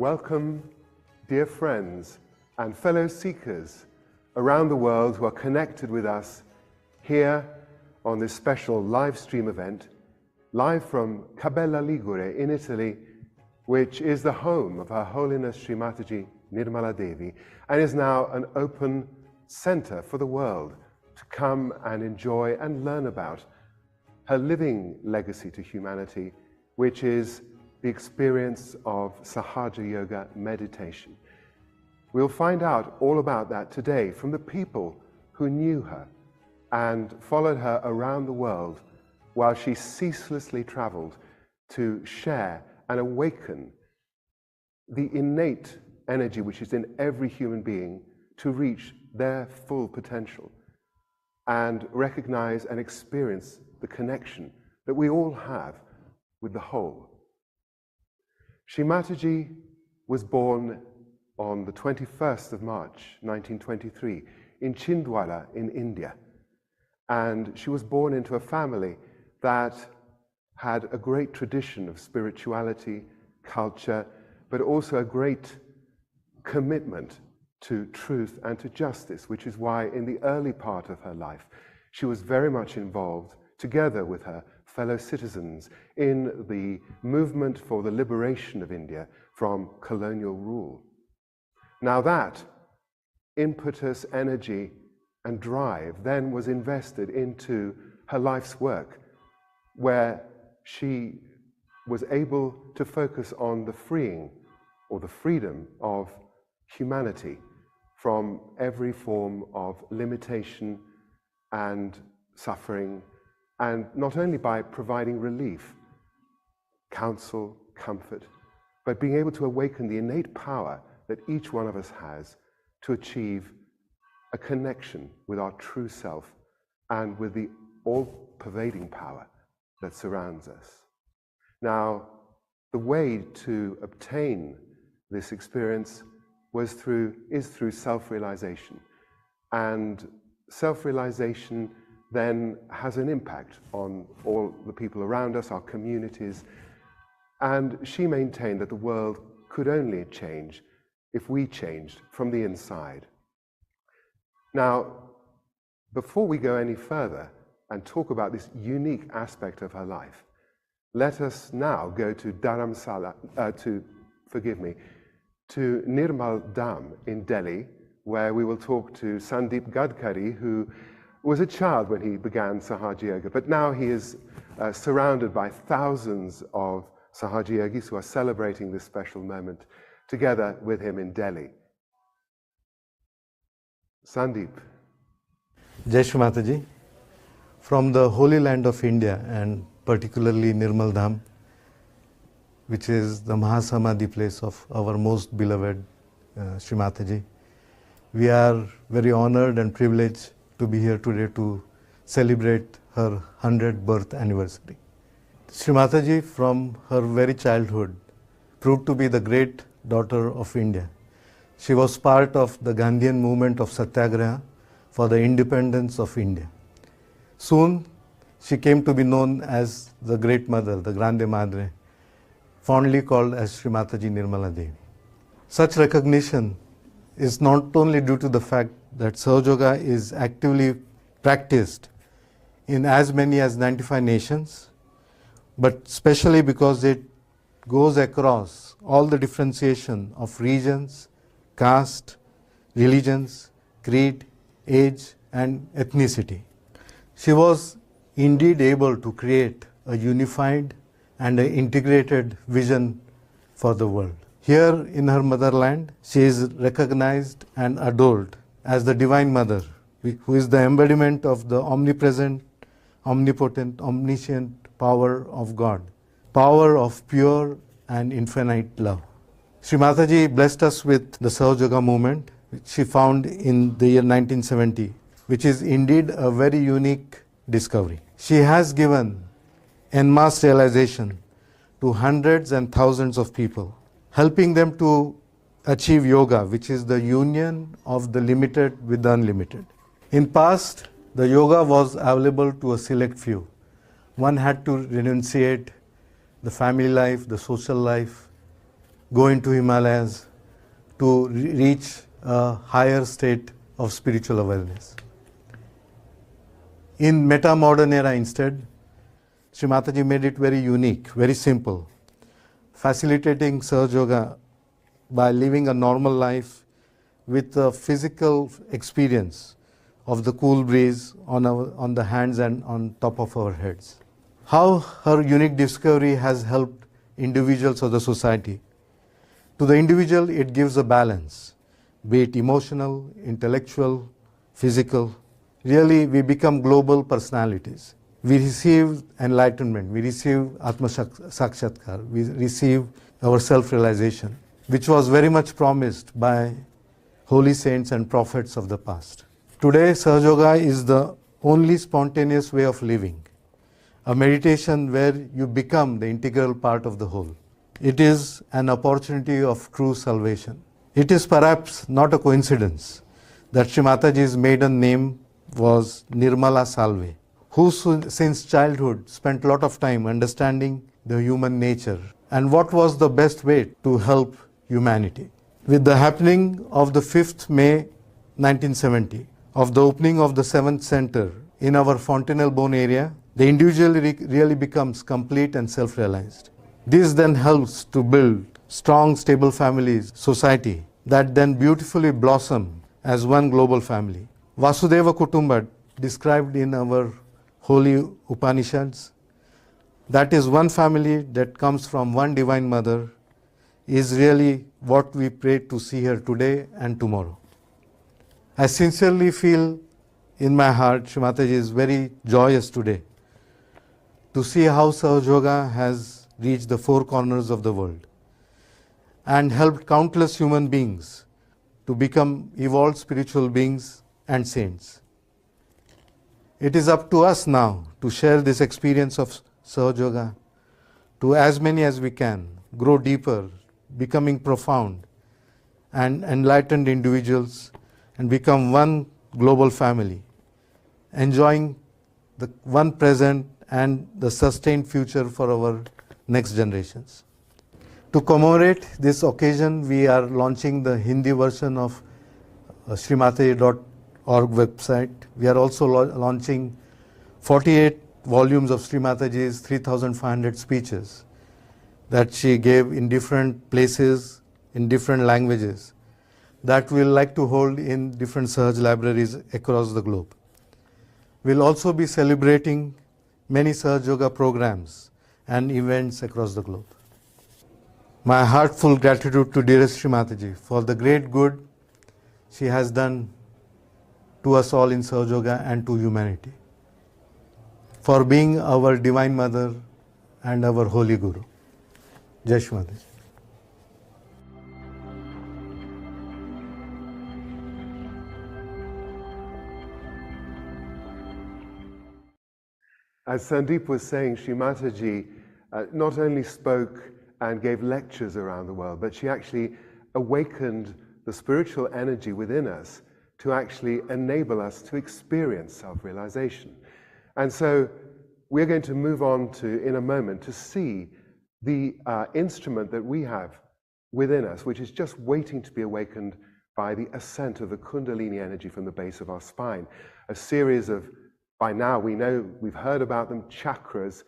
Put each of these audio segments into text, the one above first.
welcome dear friends and fellow seekers around the world who are connected with us here on this special live stream event, live from Cabela, Ligure in Italy, which is the home of Her Holiness Shri Mataji Nirmala Devi and is now an open center for the world to come and enjoy and learn about her living legacy to humanity, which is the experience of Sahaja Yoga meditation. We'll find out all about that today from the people who knew her and followed her around the world while she ceaselessly traveled to share and awaken the innate energy which is in every human being to reach their full potential and recognize and experience the connection that we all have with the whole. Shri Mataji was born on the 21st of March 1923 in Chhindwara in India, and she was born into a family that had a great tradition of spirituality, culture, but also a great commitment to truth and to justice, which is why in the early part of her life she was very much involved together with her fellow citizens in the movement for the liberation of India from colonial rule. Now that impetus, energy and drive then was invested into her life's work, where she was able to focus on the freeing or the freedom of humanity from every form of limitation and suffering, and not only by providing relief, counsel, comfort, but being able to awaken the innate power that each one of us has to achieve a connection with our true self and with the all-pervading power that surrounds us. Now, the way to obtain this experience is through self-realization, and self-realization then has an impact on all the people around us, our communities, and she maintained that the world could only change if we changed from the inside. Now, before we go any further and talk about this unique aspect of her life, let us now go to to Nirmal Dham in Delhi, where we will talk to Sandeep Gadkari, who was a child when he began Sahaja Yoga, but now he is surrounded by thousands of Sahaja Yogis who are celebrating this special moment together with him in Delhi. Sandeep. Jai Shri Mataji. From the Holy Land of India, and particularly Nirmal Dham, which is the Mahasamadhi place of our most beloved Shri Mataji, we are very honored and privileged to be here today to celebrate her 100th birth anniversary. Shri Mataji, from her very childhood, proved to be the great daughter of India. She was part of the Gandhian movement of Satyagraha for the independence of India. Soon, she came to be known as the Great Mother, the Grande Madre, fondly called as Shri Mataji Nirmala Devi. Such recognition is not only due to the fact that Sahaja Yoga is actively practiced in as many as 95 nations, but especially because it goes across all the differentiation of regions, caste, religions, creed, age, and ethnicity. She was indeed able to create a unified and an integrated vision for the world. Here in her motherland, she is recognized and adored as the Divine Mother, who is the embodiment of the omnipresent, omnipotent, omniscient power of God, power of pure and infinite love. Shri Mataji blessed us with the Sahaja Yoga movement, which she found in the year 1970, which is indeed a very unique discovery. She has given en masse realization to hundreds and thousands of people, helping them to achieve yoga, which is the union of the limited with the unlimited. In past, the yoga was available to a select few. One had to renunciate the family life, the social life, go into Himalayas to reach a higher state of spiritual awareness. In meta-modern era instead, Shri Mataji made it very unique, very simple, facilitating Sahaja Yoga by living a normal life with a physical experience of the cool breeze on the hands and on top of our heads. How her unique discovery has helped individuals or the society. To the individual, it gives a balance, be it emotional, intellectual, physical. Really, we become global personalities. We receive enlightenment, we receive Atma Sakshatkar, we receive our self-realization, which was very much promised by holy saints and prophets of the past. Today, Sahaja Yoga is the only spontaneous way of living, a meditation where you become the integral part of the whole. It is an opportunity of true salvation. It is perhaps not a coincidence that Shri Mataji's maiden name was Nirmala Salve, who since childhood spent a lot of time understanding the human nature and what was the best way to help humanity. With the happening of the 5th May 1970, of the opening of the 7th center in our Fontenelle Bone area, the individual really becomes complete and self-realized. This then helps to build strong, stable families, society that then beautifully blossom as one global family. Vasudeva Kutumba, described in our holy Upanishads, that is one family that comes from one divine mother, is really what we pray to see here today and tomorrow. I sincerely feel in my heart, Shri Mataji is very joyous today to see how Sahaja Yoga has reached the four corners of the world and helped countless human beings to become evolved spiritual beings and saints. It is up to us now to share this experience of Sahaja Yoga to as many as we can, grow deeper, becoming profound and enlightened individuals and become one global family, enjoying the one present and the sustained future for our next generations. To commemorate this occasion, we are launching the Hindi version of srimataji.org website. We are also launching 48 volumes of Shri Mataji's 3,500 speeches that she gave in different places, in different languages, that we'll like to hold in different Sahaja libraries across the globe. We'll also be celebrating many Sahaja Yoga programs and events across the globe. My heartful gratitude to dearest Shri Mataji for the great good she has done to us all in Sahaja Yoga and to humanity, for being our Divine Mother and our Holy Guru. Jai Shri Mataji. As Sandeep was saying, Shri Mataji not only spoke and gave lectures around the world, but she actually awakened the spiritual energy within us to actually enable us to experience self-realization. And so we're going to move on to, in a moment, to see the instrument that we have within us, which is just waiting to be awakened by the ascent of the Kundalini energy from the base of our spine. A series of, by now we know, we've heard about them, chakras,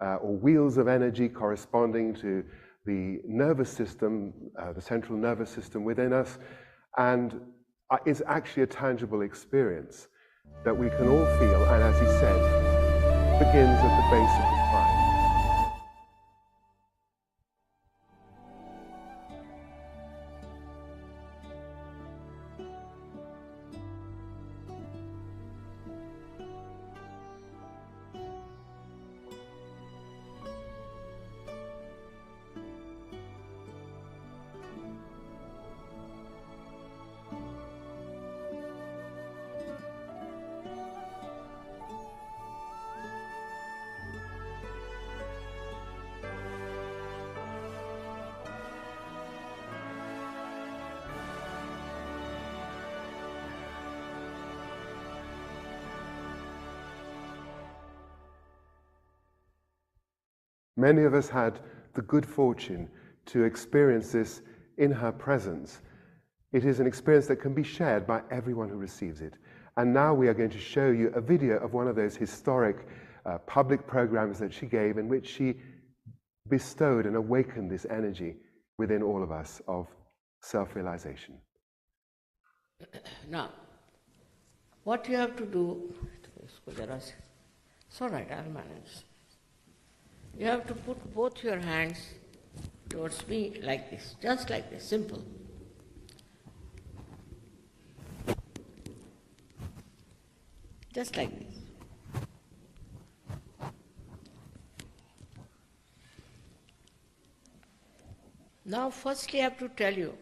or wheels of energy corresponding to the nervous system, the central nervous system within us, and it's actually a tangible experience that we can all feel, and as he said, begins at the base of the spine. Many of us had the good fortune to experience this in her presence. It is an experience that can be shared by everyone who receives it. And now we are going to show you a video of one of those historic public programs that she gave, in which she bestowed and awakened this energy within all of us of self-realization. Now, what you have to do, it's all right, I'll manage. You have to put both your hands towards me like this, just like this, simple. Just like this. Now, firstly, I have to tell you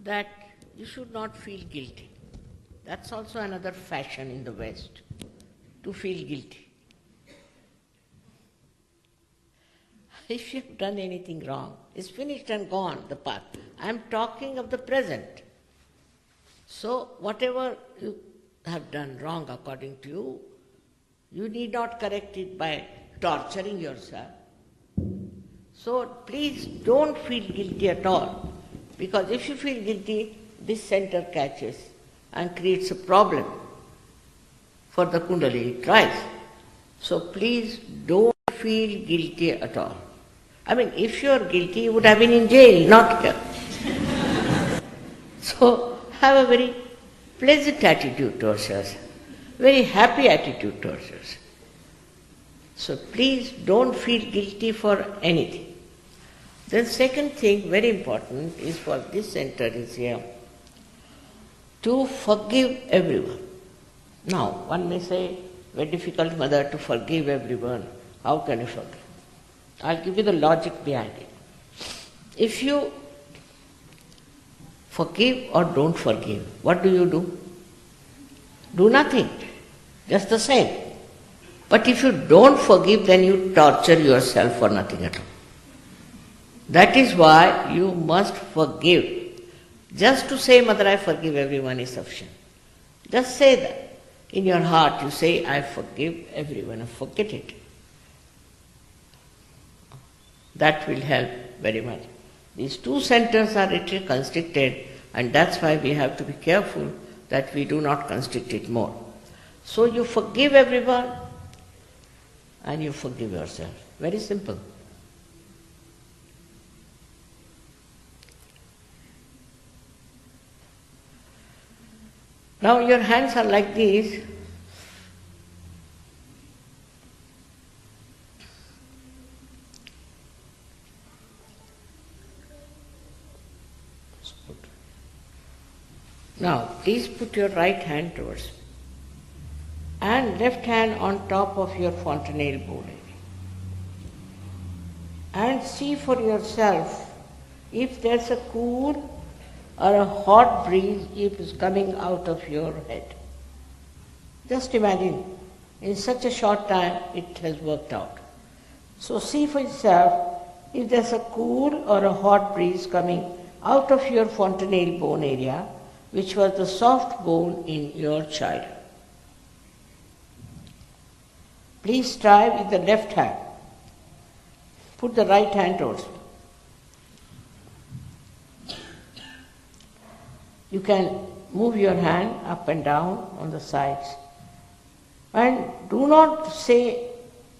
that you should not feel guilty. That's also another fashion in the West, to feel guilty. If you have done anything wrong, it's finished and gone, the past. I am talking of the present. So, whatever you have done wrong according to you, you need not correct it by torturing yourself. So please don't feel guilty at all, because if you feel guilty, this center catches and creates a problem for the Kundalini twice. So please don't feel guilty at all. I mean, if you are guilty, you would have been in jail, not here. So have a very pleasant attitude towards yourself, very happy attitude towards yourself. So please don't feel guilty for anything. Then second thing, very important, is for this center is here, to forgive everyone. Now, one may say, very difficult, Mother, to forgive everyone. How can you forgive? I'll give you the logic behind it. If you forgive or don't forgive, what do? Do nothing, just the same. But if you don't forgive, then you torture yourself for nothing at all. That is why you must forgive. Just to say, Mother, I forgive everyone is sufficient. Just say that. In your heart you say, I forgive everyone, forget it. That will help very much. These two centers are literally constricted, and that's why we have to be careful that we do not constrict it more. So you forgive everyone and you forgive yourself. Very simple. Now your hands are like these. Now please put your right hand towards me and left hand on top of your fontanelle bone. And see for yourself if there's a cool or a hot breeze is coming out of your head. Just imagine, in such a short time it has worked out. So see for yourself if there's a cool or a hot breeze coming out of your fontanelle bone area, which was the soft bone in your child. Please try with the left hand. Put the right hand towards me. You can move your hand up and down on the sides. And do not say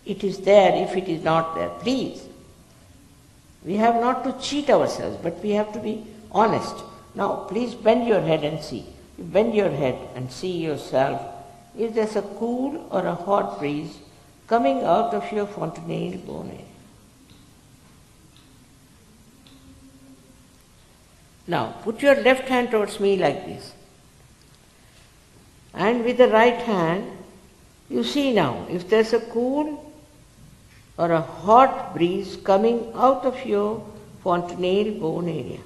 it is there if it is not there, please. We have not to cheat ourselves, but we have to be honest. Now, please bend your head and see. You bend your head and see yourself if there's a cool or a hot breeze coming out of your fontanelle bone area. Now, put your left hand towards me like this. And with the right hand, you see now, if there's a cool or a hot breeze coming out of your fontanelle bone area.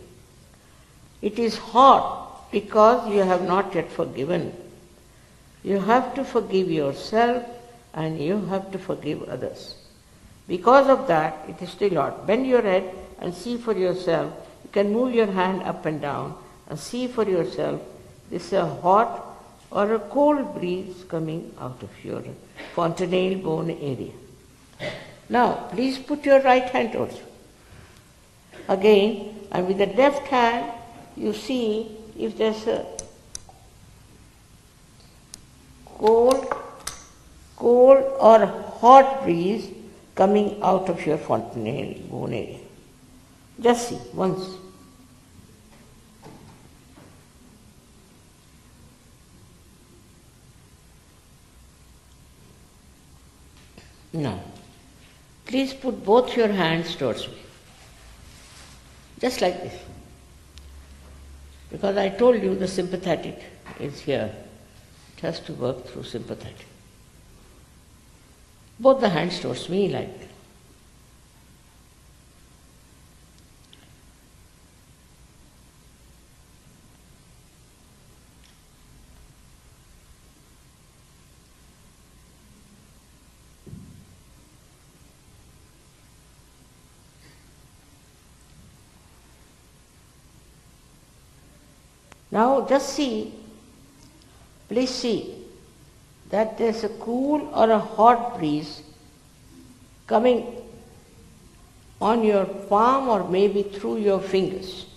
It is hot because you have not yet forgiven. You have to forgive yourself and you have to forgive others. Because of that, it is still hot. Bend your head and see for yourself. You can move your hand up and down and see for yourself. This is a hot or a cold breeze coming out of your fontanelle bone area. Now, please put your right hand also. Again, and with the left hand, you see if there's a cold or hot breeze coming out of your fontanelle bone area. Just see once. Now, please put both your hands towards me. Just like this. Because I told you the sympathetic is here. It has to work through sympathetic. Both the hands towards me like that. Now just see, please see that there's a cool or a hot breeze coming on your palm or maybe through your fingers.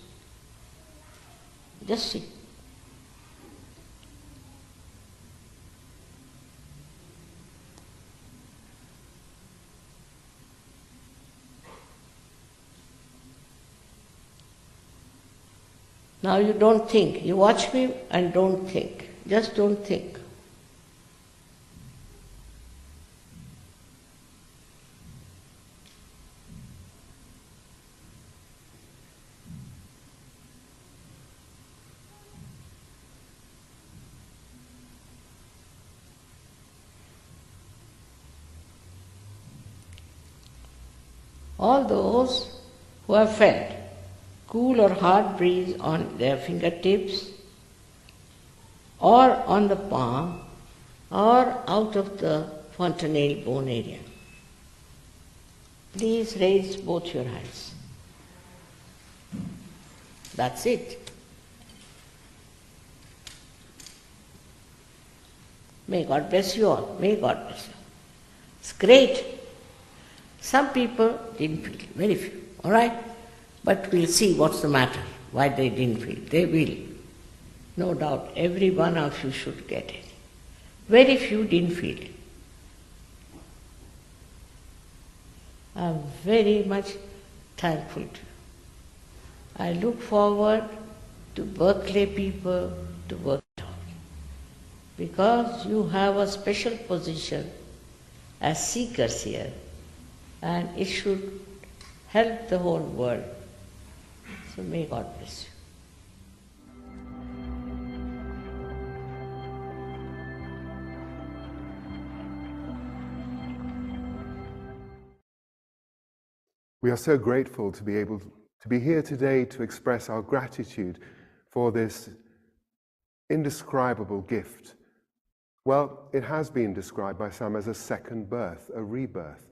Just see. Now you don't think. You watch me and don't think. Just don't think. All those who have felt cool or hot breeze on their fingertips or on the palm or out of the fontanelle bone area. Please raise both your hands. That's it. May God bless you all. May God bless you. It's great. Some people didn't feel, very few, all right? But we'll see what's the matter, why they didn't feel. They will. No doubt, every one of you should get it. Very few didn't feel it. I'm very much thankful to you. I look forward to Berkeley people to work it out. Because you have a special position as seekers here, and it should help the whole world. So may God bless you. We are so grateful to be able to be here today to express our gratitude for this indescribable gift. Well, it has been described by some as a second birth, a rebirth.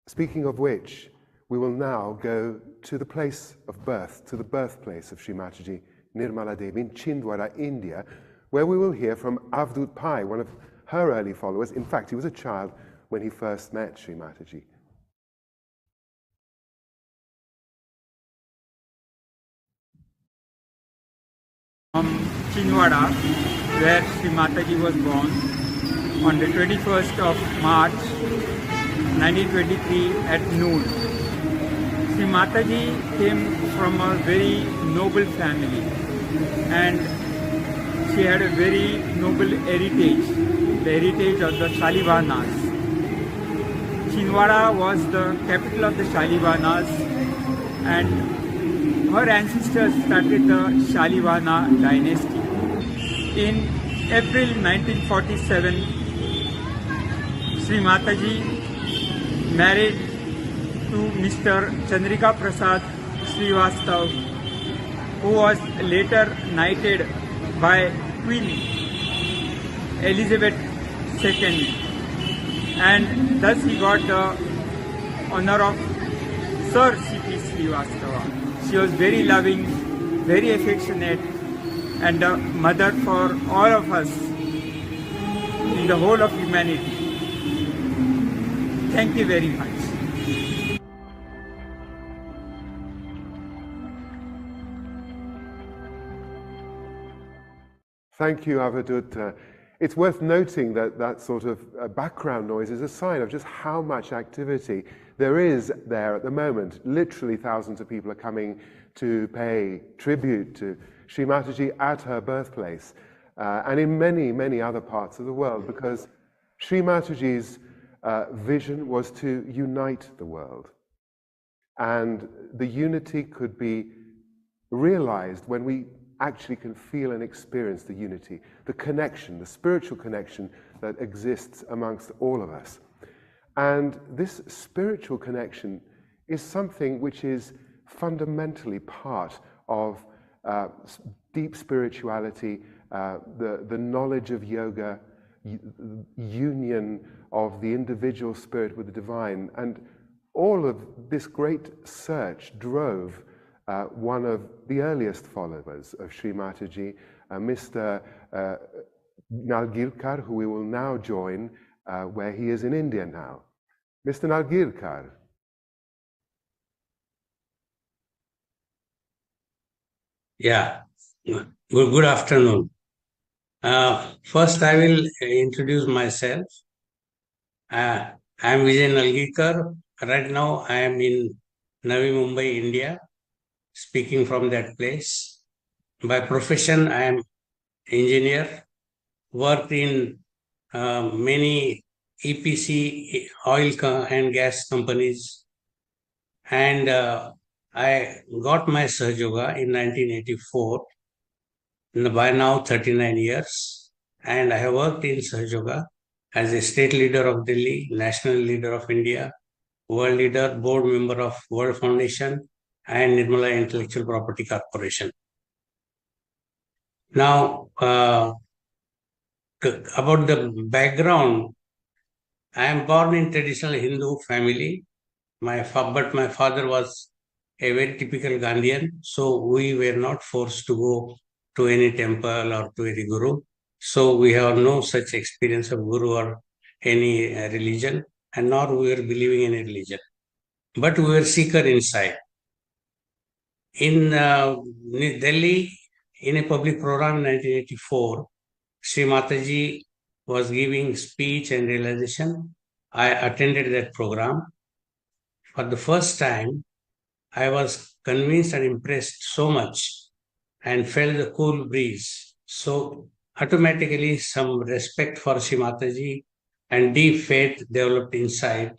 Speaking of which, we will now go to the place of birth, to the birthplace of Shri Mataji, Nirmala Devi in Chhindwara, India, where we will hear from Avdut Pai, one of her early followers. In fact, he was a child when he first met Shri Mataji. From Chhindwara, where Shri Mataji was born on the 21st of March 1923 at noon. Shri Mataji came from a very noble family and she had a very noble heritage, the heritage of the Shalivanas. Chhindwara was the capital of the Shalivanas and her ancestors started the Shalivana dynasty. In April 1947, Shri Mataji married to Mr. Chandrika Prasad Srivastav, who was later knighted by Queen Elizabeth II, and thus he got the honor of Sir C.P. Srivastava. She was very loving, very affectionate, and a mother for all of us in the whole of humanity. Thank you very much. Thank you, Avadut. It's worth noting that that sort of background noise is a sign of just how much activity there is there at the moment. Literally thousands of people are coming to pay tribute to Shri Mataji at her birthplace and in many, many other parts of the world, because Shri Mataji's vision was to unite the world. And the unity could be realized when we actually can feel and experience the unity, the connection, the spiritual connection that exists amongst all of us. And this spiritual connection is something which is fundamentally part of deep spirituality, the knowledge of yoga, union of the individual spirit with the divine. And all of this great search drove one of the earliest followers of Shri Mataji, Mr. Nalgirkar, who we will now join where he is in India now. Mr. Nalgirkar. Yeah, good afternoon. First, I will introduce myself. I am Vijay Nalgirkar. Right now, I am in Navi Mumbai, India, speaking from that place. By profession, I am engineer, worked in many EPC oil and gas companies, and I got my Sahaja Yoga in 1984, by now 39 years, and I have worked in Sahaja Yoga as a state leader of Delhi, national leader of India, world leader, board member of World Foundation, and Nirmala Intellectual Property Corporation. Now, about the background, I am born in traditional Hindu family. But my father was a very typical Gandhian, so we were not forced to go to any temple or to any guru. So we have no such experience of guru or any religion, and nor we were believing in a religion. But we were seeker inside. In Delhi, in a public program in 1984, Shri Mataji was giving speech and realization. I attended that program. For the first time, I was convinced and impressed so much and felt the cool breeze. So automatically some respect for Shri Mataji and deep faith developed inside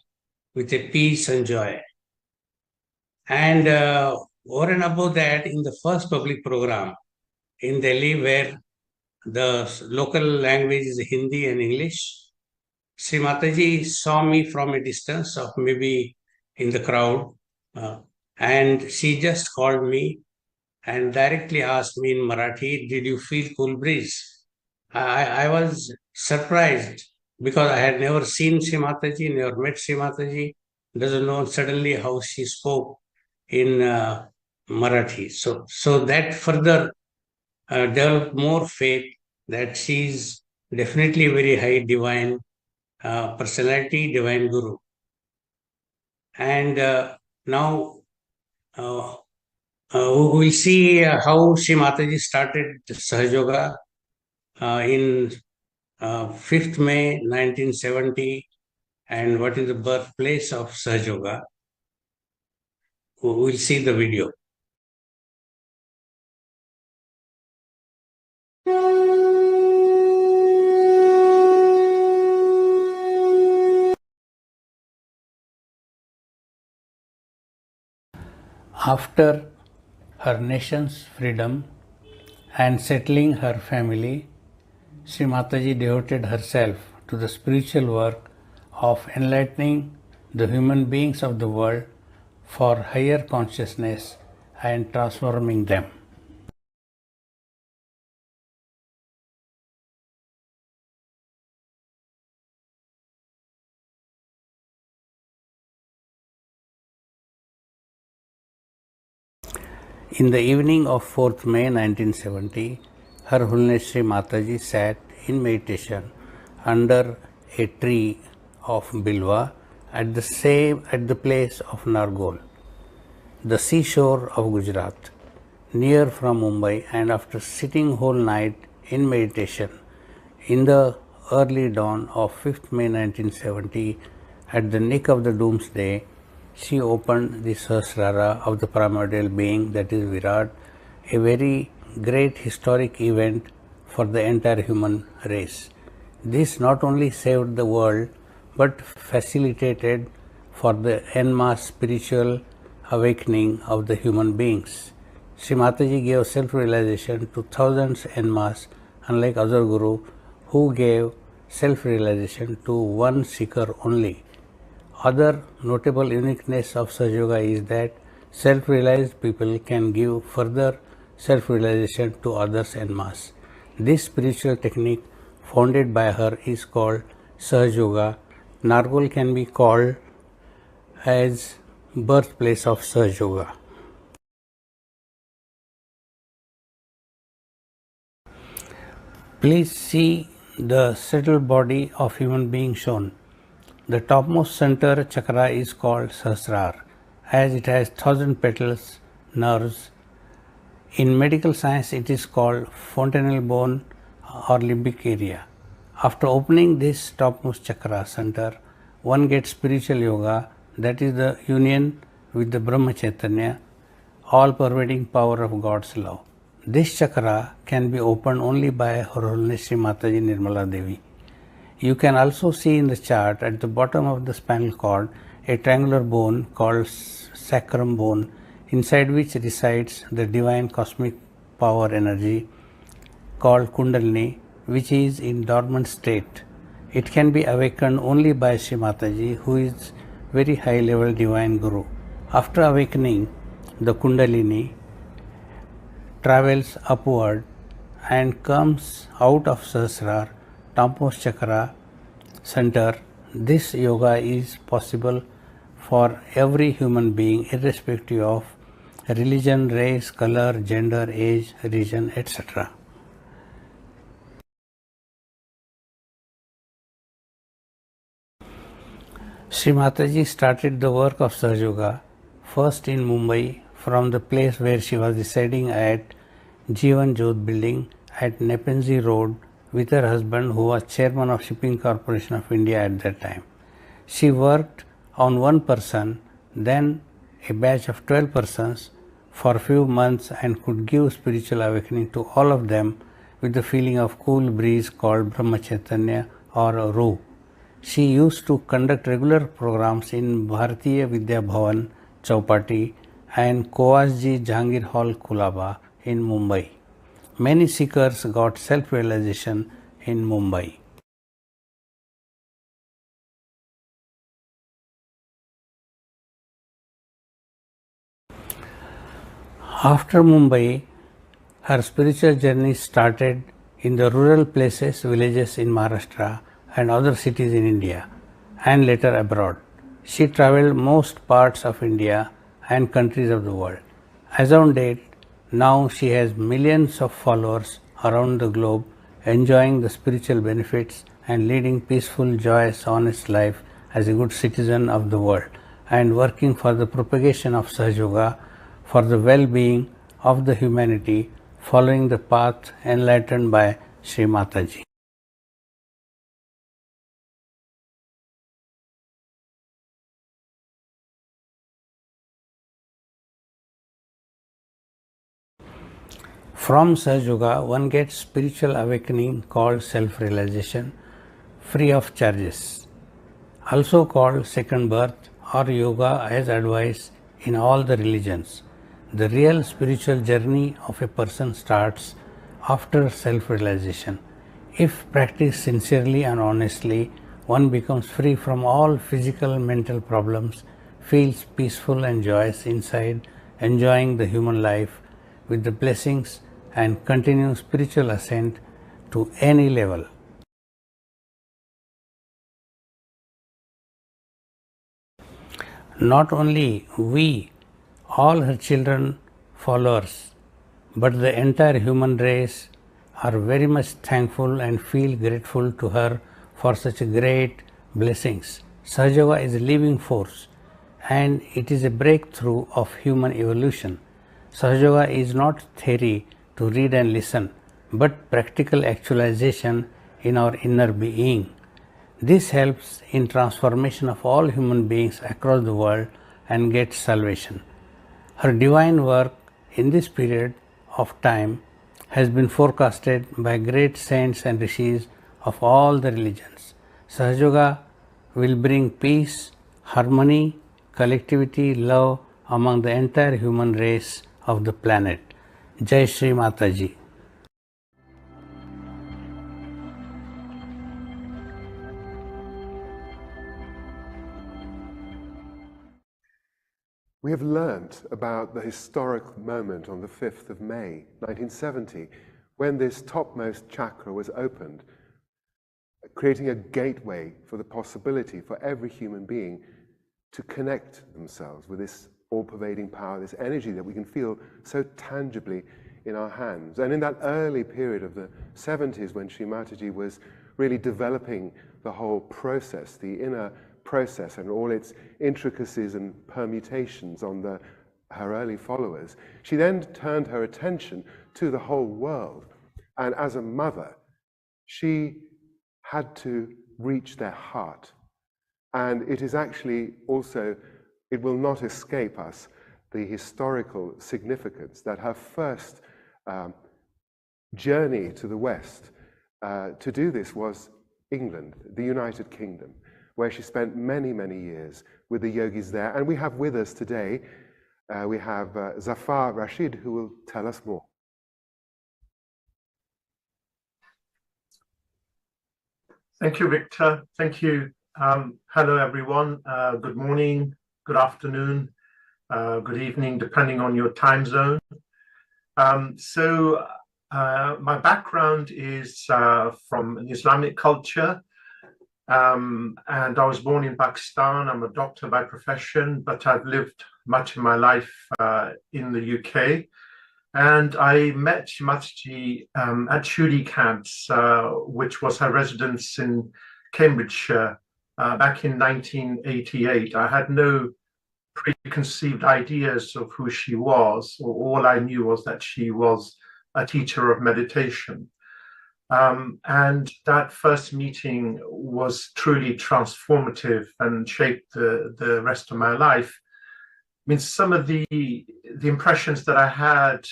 with a peace and joy. And over and above that, in the first public program in Delhi, where the local language is Hindi and English, Shri Mataji saw me from a distance of maybe in the crowd, and she just called me and directly asked me in Marathi, "Did you feel cool breeze?" I was surprised because I had never seen Shri Mataji, never met Shri Mataji, doesn't know suddenly how she spoke in Marathi. So that further developed more faith that she's definitely a very high divine personality, divine guru. And now we will see how Shri Mataji started Sahaja Yoga in 5th May 1970, and what is the birthplace of Sahaja Yoga. We will see the video. After her nation's freedom and settling her family, Shri Mataji devoted herself to the spiritual work of enlightening the human beings of the world for higher consciousness and transforming them. In the evening of 4th May 1970, Her Holiness Shri Mataji sat in meditation under a tree of Bilwa at the place of Nargol, the seashore of Gujarat, near from Mumbai, and after sitting whole night in meditation. In the early dawn of 5th May 1970, at the nick of the doomsday, she opened the Sahasrara of the primordial being, that is Virat, a very great historic event for the entire human race. This not only saved the world but facilitated for the en masse spiritual awakening of the human beings. Shri Mataji gave self-realization to thousands en masse, unlike other guru who gave self-realization to one seeker only. Other notable uniqueness of Sahaja Yoga is that self-realized people can give further self-realization to others en masse. This spiritual technique founded by her is called Sahaja Yoga. Nargol can be called as birthplace of Sahaja Yoga. Please see the settled body of human being shown. The topmost center chakra is called Sahasrar, as it has 1,000 petals, nerves. In medical science, it is called fontanel bone or limbic area. After opening this topmost chakra center, one gets spiritual yoga, that is the union with the Brahma Chaitanya, all pervading power of God's love. This chakra can be opened only by Her Holiness Shri Mataji Nirmala Devi. You can also see in the chart at the bottom of the spinal cord a triangular bone called sacrum bone, inside which resides the divine cosmic power energy called Kundalini, which is in dormant state. It can be awakened only by Shri Mataji, who is very high level divine guru. After awakening, the Kundalini travels upward and comes out of Sahasrar, topmost chakra center. This yoga is possible for every human being, irrespective of religion, race, color, gender, age, region, etc. Shri Mataji started the work of Sahaja Yoga first in Mumbai, from the place where she was residing at Jeevan Jyot building at Nepean Road with her husband, who was chairman of Shipping Corporation of India at that time. She worked on one person, then a batch of 12 persons for a few months, and could give spiritual awakening to all of them with the feeling of cool breeze called Brahma Chaitanya or Ruh. She used to conduct regular programs in Bharatiya Vidya Bhavan, Chowpatty, and Kowasji Jahangir Hall, Kulaba in Mumbai. Many seekers got self-realization in Mumbai. After Mumbai, her spiritual journey started in the rural places, villages in Maharashtra and other cities in India, and later abroad. She traveled most parts of India and countries of the world. As on date, now she has millions of followers around the globe, enjoying the spiritual benefits and leading peaceful, joyous, honest life as a good citizen of the world, and working for the propagation of Sahaja Yoga for the well-being of the humanity, following the path enlightened by Shri Mataji. From Sahaja Yoga, one gets spiritual awakening called self-realization, free of charges, also called second birth or yoga as advised in all the religions. The real spiritual journey of a person starts after self-realization. If practiced sincerely and honestly, one becomes free from all physical, mental problems, feels peaceful and joyous inside, enjoying the human life with the blessings, and continue spiritual ascent to any level. Not only we, all her children, followers, but the entire human race are very much thankful and feel grateful to her for such great blessings. Sahaja Yoga is a living force, and it is a breakthrough of human evolution. Sahaja Yoga is not theory to read and listen, but practical actualization in our inner being. This helps in transformation of all human beings across the world and gets salvation. Her divine work in this period of time has been forecasted by great saints and rishis of all the religions. Sahaja will bring peace, harmony, collectivity, love among the entire human race of the planet. Jai Shri Mataji. We have learnt about the historic moment on the 5th of May, 1970, when this topmost chakra was opened, creating a gateway for the possibility for every human being to connect themselves with this all-pervading power, this energy that we can feel so tangibly in our hands. And in that early period of the 70s, when Shri Mataji was really developing the whole process, the inner process and all its intricacies and permutations on her early followers, she then turned her attention to the whole world. And as a mother, she had to reach their heart. And it is actually also, it will not escape us, the historical significance that her first journey to the West to do this was England, the United Kingdom, where she spent many, many years with the yogis there. And we have with us today, we have Zafar Rashid, who will tell us more. Thank you, Victor. Thank you. Hello, everyone. Good morning, good afternoon, good evening, depending on your time zone. My background is from an Islamic culture. And I was born in Pakistan. I'm a doctor by profession, but I've lived much of my life in the UK. And I met Shri Mataji at Shuri camps, which was her residence in Cambridgeshire back in 1988. I had no preconceived ideas of who she was. All I knew was that she was a teacher of meditation. And that first meeting was truly transformative and shaped the rest of my life. I mean, some of the impressions that I had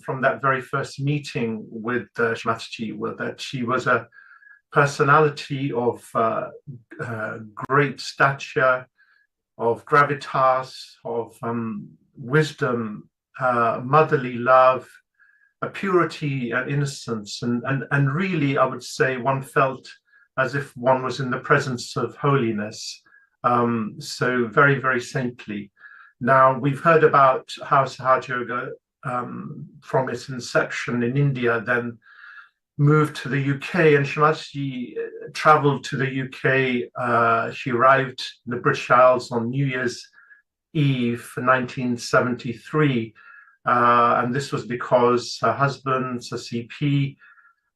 from that very first meeting with Shri Mataji were that she was a personality of great stature, of gravitas, of wisdom, motherly love, a purity and innocence, and really, I would say, one felt as if one was in the presence of holiness. So very, very saintly. Now, we've heard about how Sahaja Yoga, from its inception in India, then moved to the UK, and Shri Mataji traveled to the UK. She arrived in the British Isles on New Year's Eve 1973. And this was because her husband, Sir CP,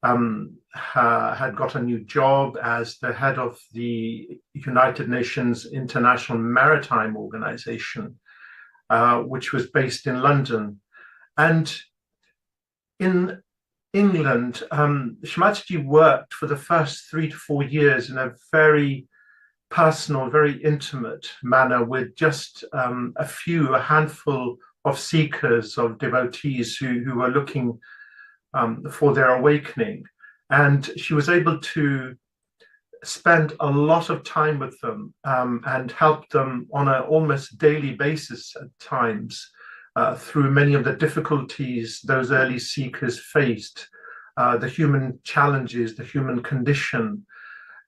had got a new job as the head of the United Nations International Maritime Organization, which was based in London. And in England, Shri Mataji worked for the first 3 to 4 years in a very personal, very intimate manner with just a handful of seekers, of devotees who were looking for their awakening. And she was able to spend a lot of time with them and help them on an almost daily basis at times through many of the difficulties those early seekers faced, the human challenges, the human condition.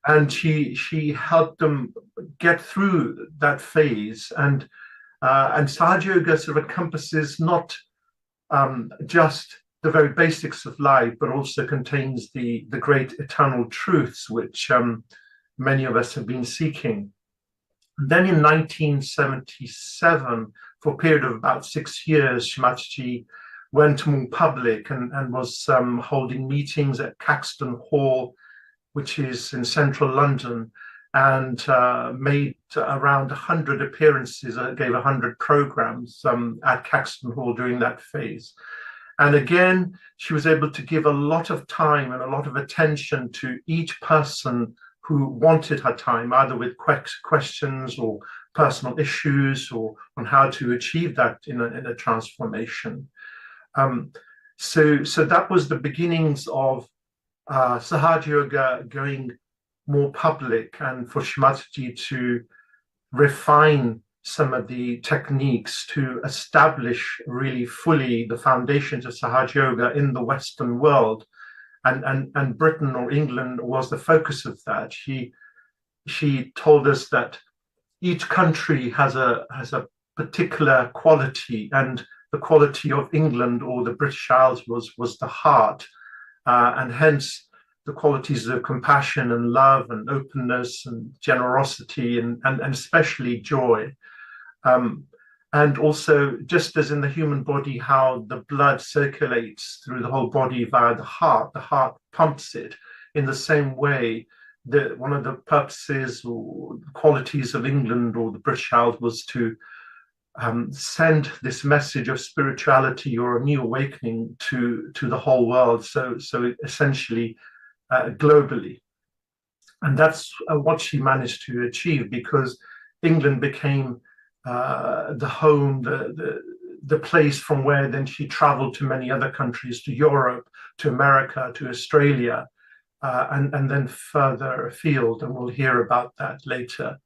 And she helped them get through that phase. And Sahaja Yoga sort of encompasses not just the very basics of life, but also contains the great eternal truths which many of us have been seeking. Then in 1977, for a period of about 6 years, Shri Mataji went more public and was holding meetings at Caxton Hall, which is in central London, and made around 100 appearances, gave 100 programs at Caxton Hall during that phase. And again, she was able to give a lot of time and a lot of attention to each person who wanted her time, either with questions or personal issues, or on how to achieve that in a transformation. So that was the beginnings of Sahaja Yoga going more public, and for Shri Mataji to refine some of the techniques to establish really fully the foundations of Sahaja Yoga in the Western world. And Britain or England was the focus of that. She told us that each country has a particular quality, and the quality of England or the British Isles was the heart, and hence the qualities of compassion and love and openness and generosity and especially joy. And also, just as in the human body, how the blood circulates through the whole body via the heart pumps it. In the same way, one of the purposes or qualities of England or the British Isles was to send this message of spirituality or a new awakening to the whole world. So essentially, globally. And that's what she managed to achieve, because England became the home, the place from where then she traveled to many other countries, to Europe, to America, to Australia, and then further afield, and we'll hear about that later.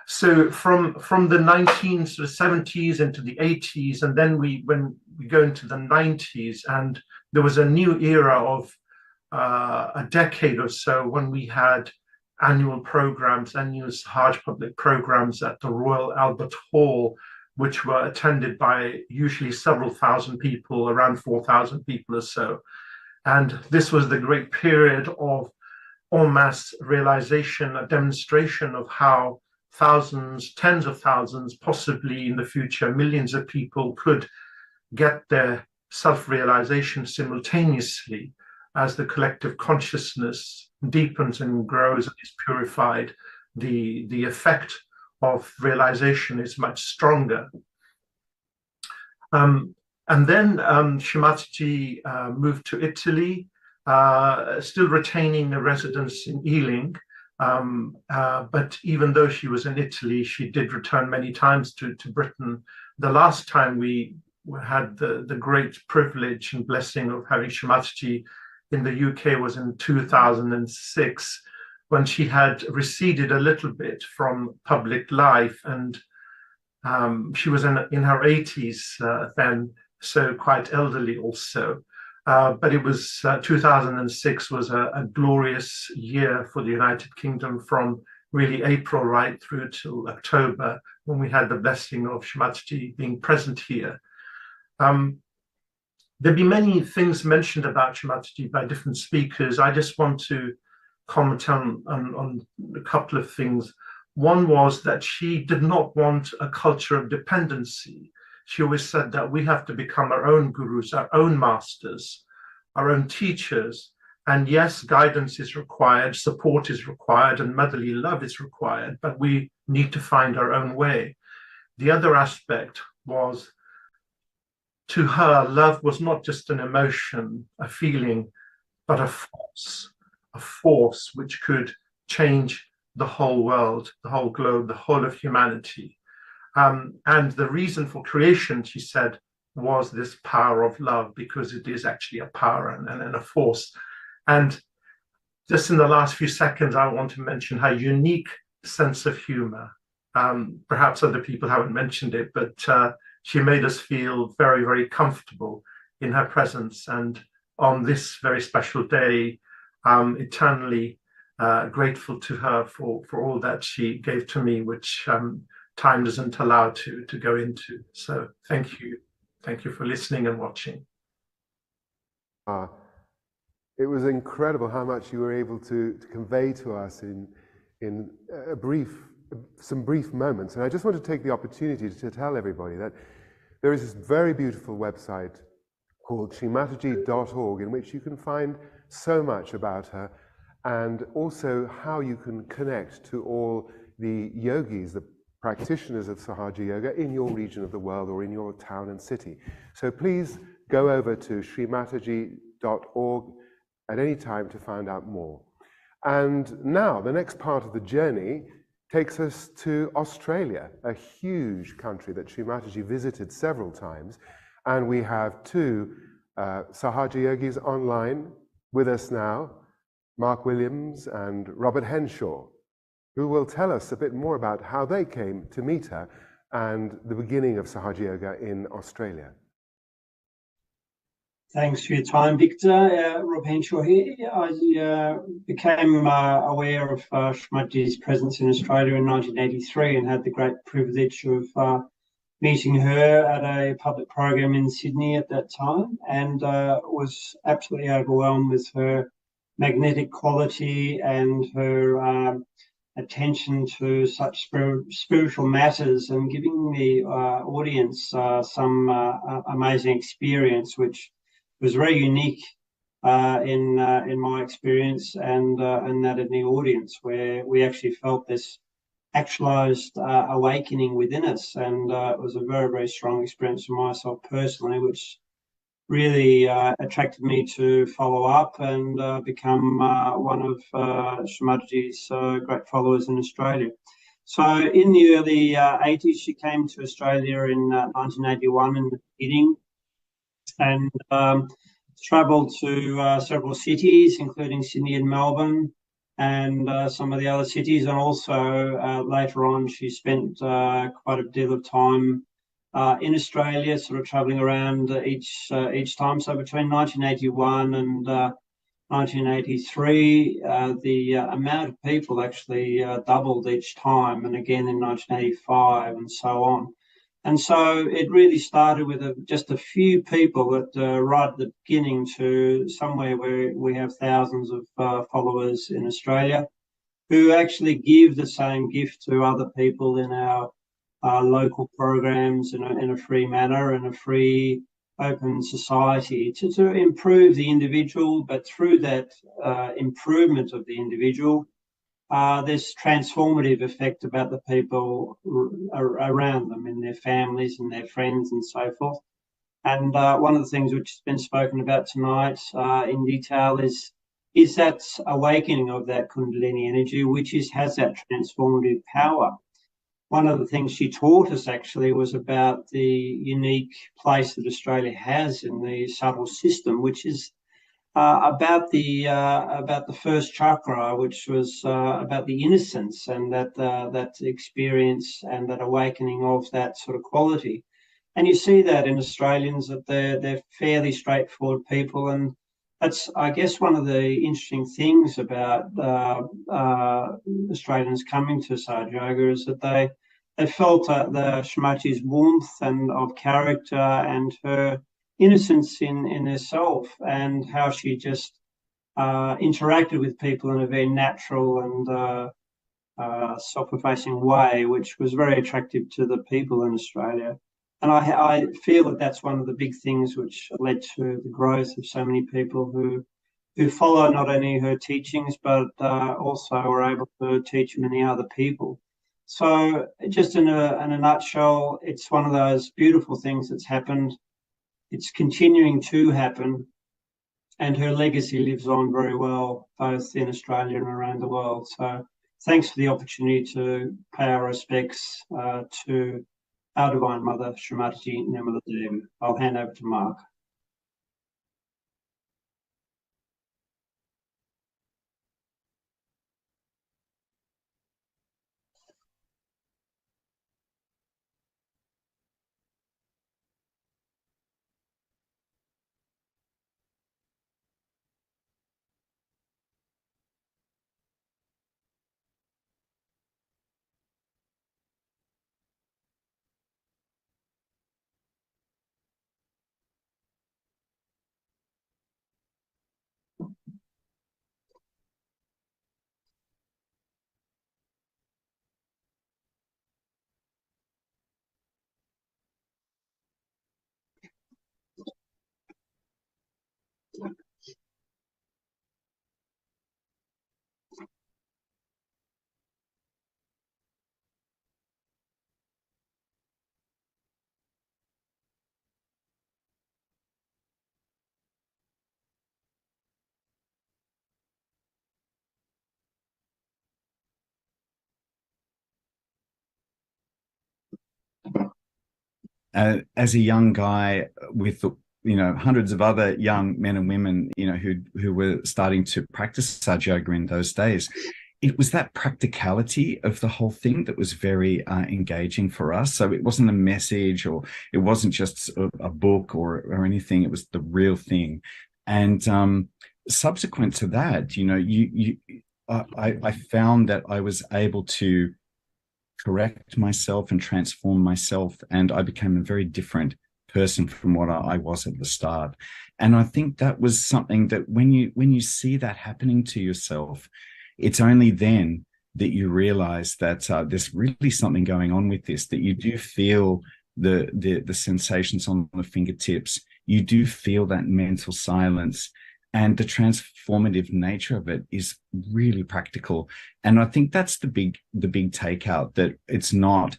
So from the 1970s into the 80s, and then when we go into the 90s, and there was a new era of a decade or so when we had annual programs, annual Sahaja public programs at the Royal Albert Hall, which were attended by usually several thousand people, around 4,000 people or so. And this was the great period of en masse realization, a demonstration of how thousands, tens of thousands, possibly in the future, millions of people could get their self-realization simultaneously as the collective consciousness deepens and grows and is purified. The effect of realization is much stronger. And then Shri Mataji moved to Italy, still retaining a residence in Ealing. But even though she was in Italy, she did return many times to Britain. The last time we had the great privilege and blessing of having Shri Mataji in the UK was in 2006, when she had receded a little bit from public life, and she was in her 80s then, so quite elderly also. But it was 2006 was a glorious year for the United Kingdom, from really April right through till October, when we had the blessing of Shri Mataji being present here. There'll be many things mentioned about Shri Mataji by different speakers. I just want to comment on a couple of things. One was that she did not want a culture of dependency. She always said that we have to become our own gurus, our own masters, our own teachers. And yes, guidance is required, support is required, and motherly love is required, but we need to find our own way. The other aspect was, to her, love was not just an emotion, a feeling, but a force which could change the whole world, the whole globe, the whole of humanity. And the reason for creation, she said, was this power of love, because it is actually a power and a force. And just in the last few seconds, I want to mention her unique sense of humor. Perhaps other people haven't mentioned it, but she made us feel very, very comfortable in her presence. And on this very special day, eternally grateful to her for all that she gave to me, which time doesn't allow to go into. So thank you. Thank you for listening and watching. It was incredible how much you were able to convey to us in some brief moments. And I just want to take the opportunity to tell everybody that there is this very beautiful website called shrimataji.org, in which you can find so much about her, and also how you can connect to all the yogis, the practitioners of Sahaja Yoga in your region of the world or in your town and city. So please go over to srimataji.org at any time to find out more. And now, the next part of the journey takes us to Australia, a huge country that Shri Mataji visited several times. And we have two Sahaja yogis online with us now, Mark Williams and Robert Henshaw, who will tell us a bit more about how they came to meet her and the beginning of Sahaja Yoga in Australia. Thanks for your time, Victor. Rob Henshaw here. I became aware of Shri Mataji's presence in Australia in 1983 and had the great privilege of meeting her at a public program in Sydney at that time, and was absolutely overwhelmed with her magnetic quality and her attention to such spiritual matters, and giving the audience some amazing experience, which was very unique in my experience and that in the audience, where we actually felt this actualized awakening within us, and it was a very, very strong experience for myself personally, which really attracted me to follow up and become one of Shri Mataji's great followers in Australia. So in the early 80s, she came to Australia in 1981 in the beginning, and travelled to several cities, including Sydney and Melbourne, and some of the other cities. And also later on, she spent quite a deal of time in Australia, sort of travelling around each time. So between 1981 and 1983, the amount of people actually doubled each time, and again in 1985, and so on. And so it really started with just a few people right at the beginning, to somewhere where we have thousands of followers in Australia who actually give the same gift to other people in our local programs in a free manner, in a free, open society, to improve the individual. But through that improvement of the individual, this transformative effect about the people around them, in their families and their friends and so forth. And one of the things which has been spoken about tonight in detail is that awakening of that Kundalini energy, which has that transformative power. One of the things she taught us actually was about the unique place that Australia has in the subtle system, which is about the first chakra, which was about the innocence and that experience and that awakening of that sort of quality. And you see that in Australians, that they're fairly straightforward people, and that's, I guess, one of the interesting things about Australians coming to Sahaja Yoga, is that they felt the Shri Mataji's warmth and of character and her innocence in herself, and how she just interacted with people in a very natural and self-effacing way, which was very attractive to the people in Australia. And I feel that that's one of the big things which led to the growth of so many people who follow not only her teachings, but also are able to teach many other people. So just in a nutshell, it's one of those beautiful things that's happened. It's continuing to happen, and her legacy lives on very well, both in Australia and around the world. So thanks for the opportunity to pay our respects to our Divine Mother, Shri Mataji Nirmala Devi. I'll hand over to Mark. As a young guy with hundreds of other young men and women who were starting to practice Sahaja Yoga in those days, it was that practicality of the whole thing that was very engaging for us. So it wasn't a message, or it wasn't just a book or anything. It was the real thing. And subsequent to that, I found that I was able to correct myself and transform myself, and I became a very different person from what I was at the start. And I think that was something that when you see that happening to yourself, it's only then that you realize that there's really something going on with this, that you do feel the sensations on the fingertips, you do feel that mental silence, and the transformative nature of it is really practical. And I think that's the big takeout, that it's not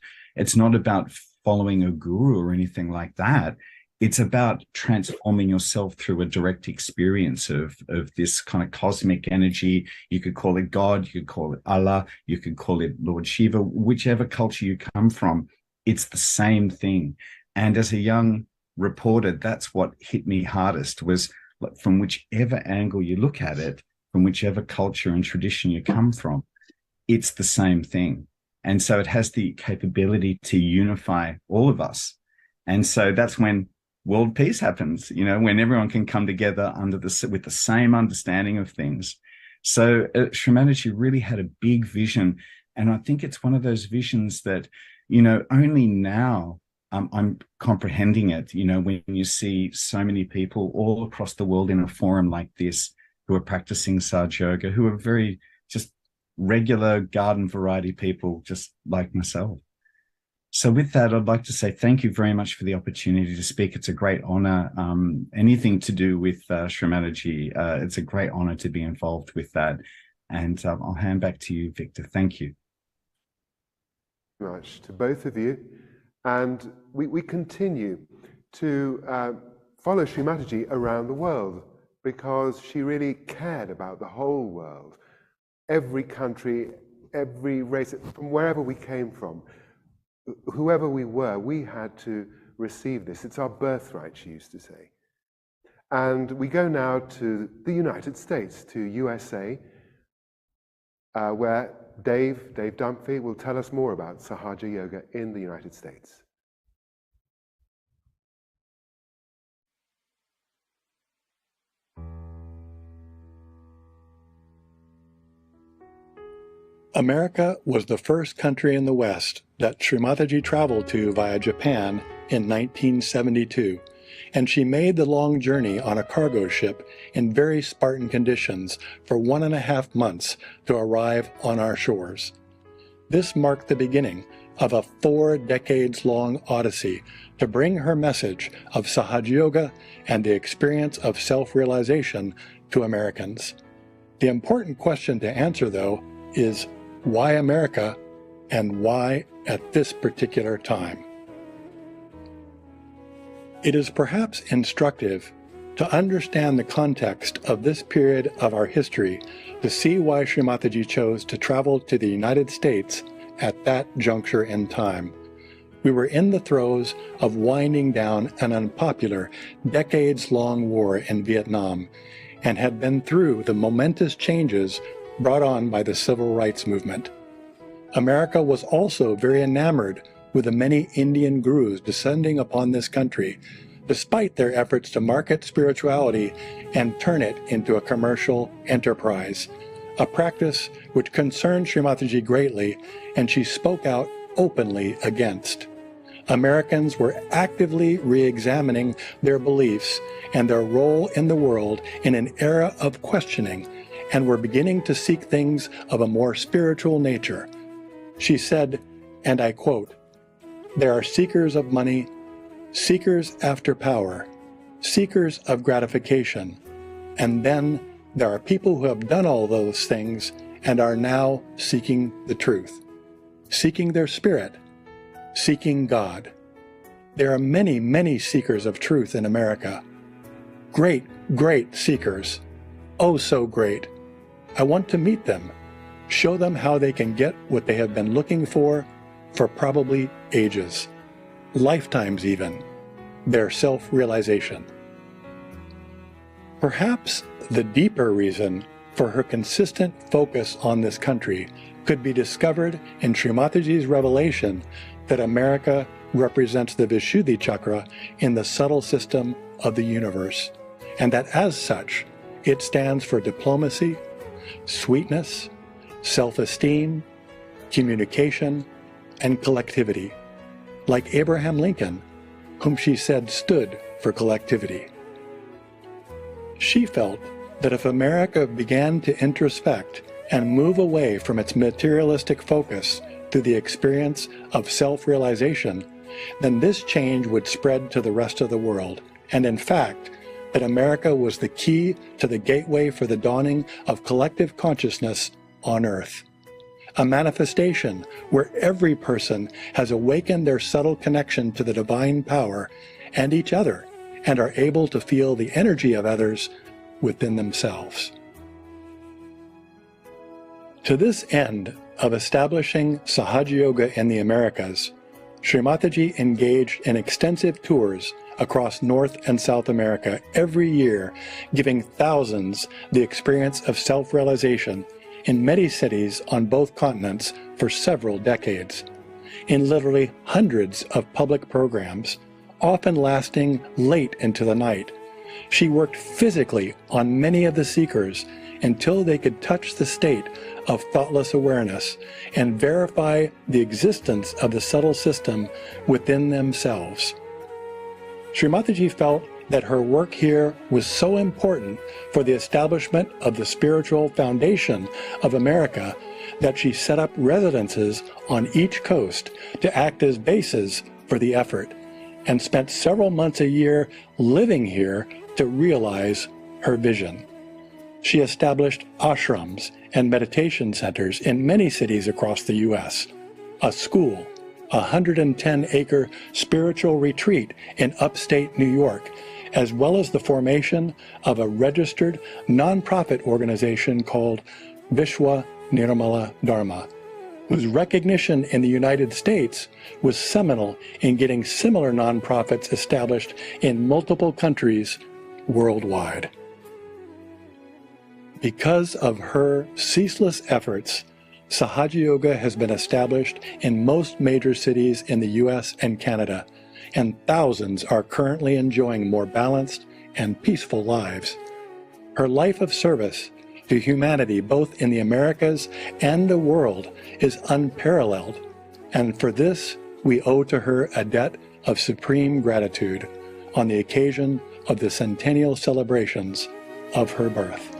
about following a guru or anything like that. It's about transforming yourself through a direct experience of this kind of cosmic energy. You could call it God, you could call it Allah, you could call it Lord Shiva, whichever culture you come from, it's the same thing. And as a young reporter, that's what hit me hardest, was from whichever angle you look at it, from whichever culture and tradition you come from, it's the same thing. And so it has the capability to unify all of us. And so that's when world peace happens, when everyone can come together with the same understanding of things. So Shri Mataji really had a big vision. And I think it's one of those visions that, only now I'm comprehending it, when you see so many people all across the world in a forum like this who are practicing Sahaja Yoga, who are very just regular garden variety people, just like myself. So with that, I'd like to say thank you very much for the opportunity to speak. It's a great honor. Anything to do with Shri Mataji, it's a great honor to be involved with that. And I'll hand back to you, Victor. Thank you. Very much to both of you. And we continue to follow Shri Mataji around the world, because she really cared about the whole world, every country, every race, from wherever we came from. Whoever we were, we had to receive this. It's our birthright, she used to say. And we go now to the United States, to USA, where Dave Dunphy will tell us more about Sahaja Yoga in the United States. America was the first country in the West that Shri Mataji traveled to via Japan in 1972, and she made the long journey on a cargo ship in very Spartan conditions for 1.5 months to arrive on our shores. This marked the beginning of a 4 decades-long odyssey to bring her message of Sahaja Yoga and the experience of self-realization to Americans. The important question to answer, though, is why America, and why at this particular time? It is perhaps instructive to understand the context of this period of our history to see why Shri Mataji chose to travel to the United States at that juncture in time. We were in the throes of winding down an unpopular, decades-long war in Vietnam, and had been through the momentous changes brought on by the civil rights movement. America was also very enamored with the many Indian gurus descending upon this country, despite their efforts to market spirituality and turn it into a commercial enterprise, a practice which concerned Shri Mataji greatly, and she spoke out openly against. Americans were actively re-examining their beliefs and their role in the world in an era of questioning, and were beginning to seek things of a more spiritual nature. She said, and I quote, "There are seekers of money, seekers after power, seekers of gratification, and then there are people who have done all those things and are now seeking the truth, seeking their spirit, seeking God. There are many, many seekers of truth in America. Great, great seekers. Oh, so great. I want to meet them, show them how they can get what they have been looking for probably ages. lifetimes even, their self-realization. Perhaps the deeper reason for her consistent focus on this country could be discovered in Shri Mataji's revelation that America represents the Vishuddhi chakra in the subtle system of the universe, and that as such, it stands for diplomacy, sweetness, self-esteem, communication, and collectivity, like Abraham Lincoln, whom she said stood for collectivity. She felt that if America began to introspect and move away from its materialistic focus through the experience of self-realization, then this change would spread to the rest of the world, and in fact, that America was the key to the gateway for the dawning of collective consciousness on Earth. A manifestation where every person has awakened their subtle connection to the divine power and each other, and are able to feel the energy of others within themselves. To this end of establishing Sahaja Yoga in the Americas, Shri Mataji engaged in extensive tours across North and South America every year, giving thousands the experience of self-realization in many cities on both continents for several decades, in literally hundreds of public programs, often lasting late into the night. She worked physically on many of the seekers until they could touch the state of thoughtless awareness and verify the existence of the subtle system within themselves. Shri Mataji felt that her work here was so important for the establishment of the spiritual foundation of America that she set up residences on each coast to act as bases for the effort, and spent several months a year living here to realize her vision. She established ashrams and meditation centers in many cities across the U.S., a school, a 110-acre spiritual retreat in upstate New York, as well as the formation of a registered nonprofit organization called Vishwa Nirmala Dharma, whose recognition in the United States was seminal in getting similar nonprofits established in multiple countries worldwide. Because of her ceaseless efforts, Sahaja Yoga has been established in most major cities in the US and Canada, and thousands are currently enjoying more balanced and peaceful lives. Her life of service to humanity, both in the Americas and the world, is unparalleled, and for this we owe to her a debt of supreme gratitude on the occasion of the Centennial celebrations of her birth.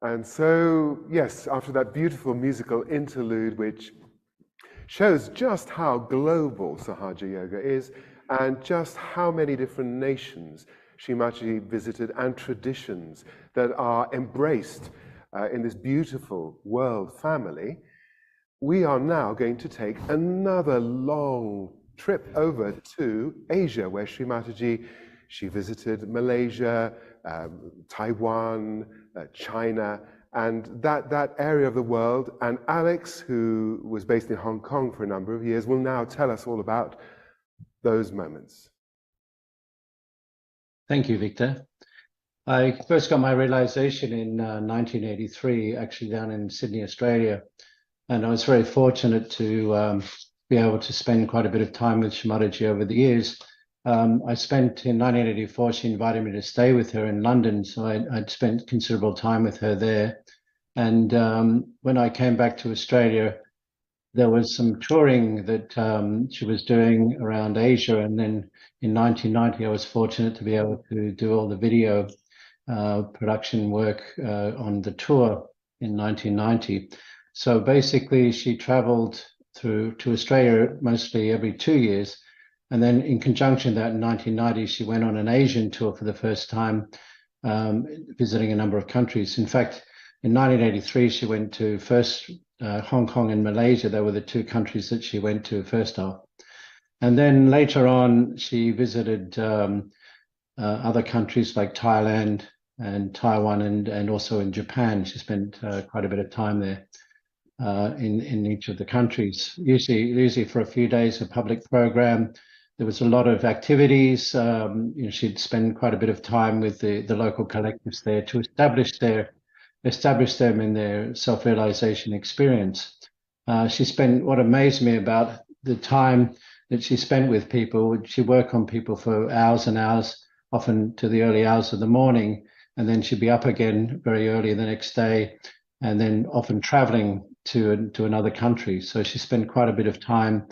And so, yes, after that beautiful musical interlude, which shows just how global Sahaja Yoga is and just how many different nations Shri Mataji visited and traditions that are embraced in this beautiful world family, we are now going to take another long trip over to Asia, where Shri Mataji, she visited Malaysia, Taiwan, China, and that area of the world. And Alex, who was based in Hong Kong for a number of years, will now tell us all about those moments. Thank you, Victor. I first got my realization in 1983, actually down in Sydney, Australia. And I was very fortunate to be able to spend quite a bit of time with Shri Mataji over the years. I spent in 1984, she invited me to stay with her in London. So I'd spent considerable time with her there. And when I came back to Australia, there was some touring that she was doing around Asia. And then in 1990, I was fortunate to be able to do all the video production work on the tour in 1990. So basically, she traveled to Australia mostly every 2 years. And then in conjunction with that, in 1990, she went on an Asian tour for the first time, visiting a number of countries. In fact, in 1983, she went to first Hong Kong and Malaysia. They were the two countries that she went to first off. And then later on, she visited other countries like Thailand and Taiwan and also in Japan. She spent quite a bit of time there in each of the countries, usually for a few days, a public program. There was a lot of activities. She'd spend quite a bit of time with the local collectives there to establish them in their self-realization experience. What amazed me about the time that she spent with people, she'd work on people for hours and hours, often to the early hours of the morning, and then she'd be up again very early the next day, and then often traveling to another country. So she spent quite a bit of time,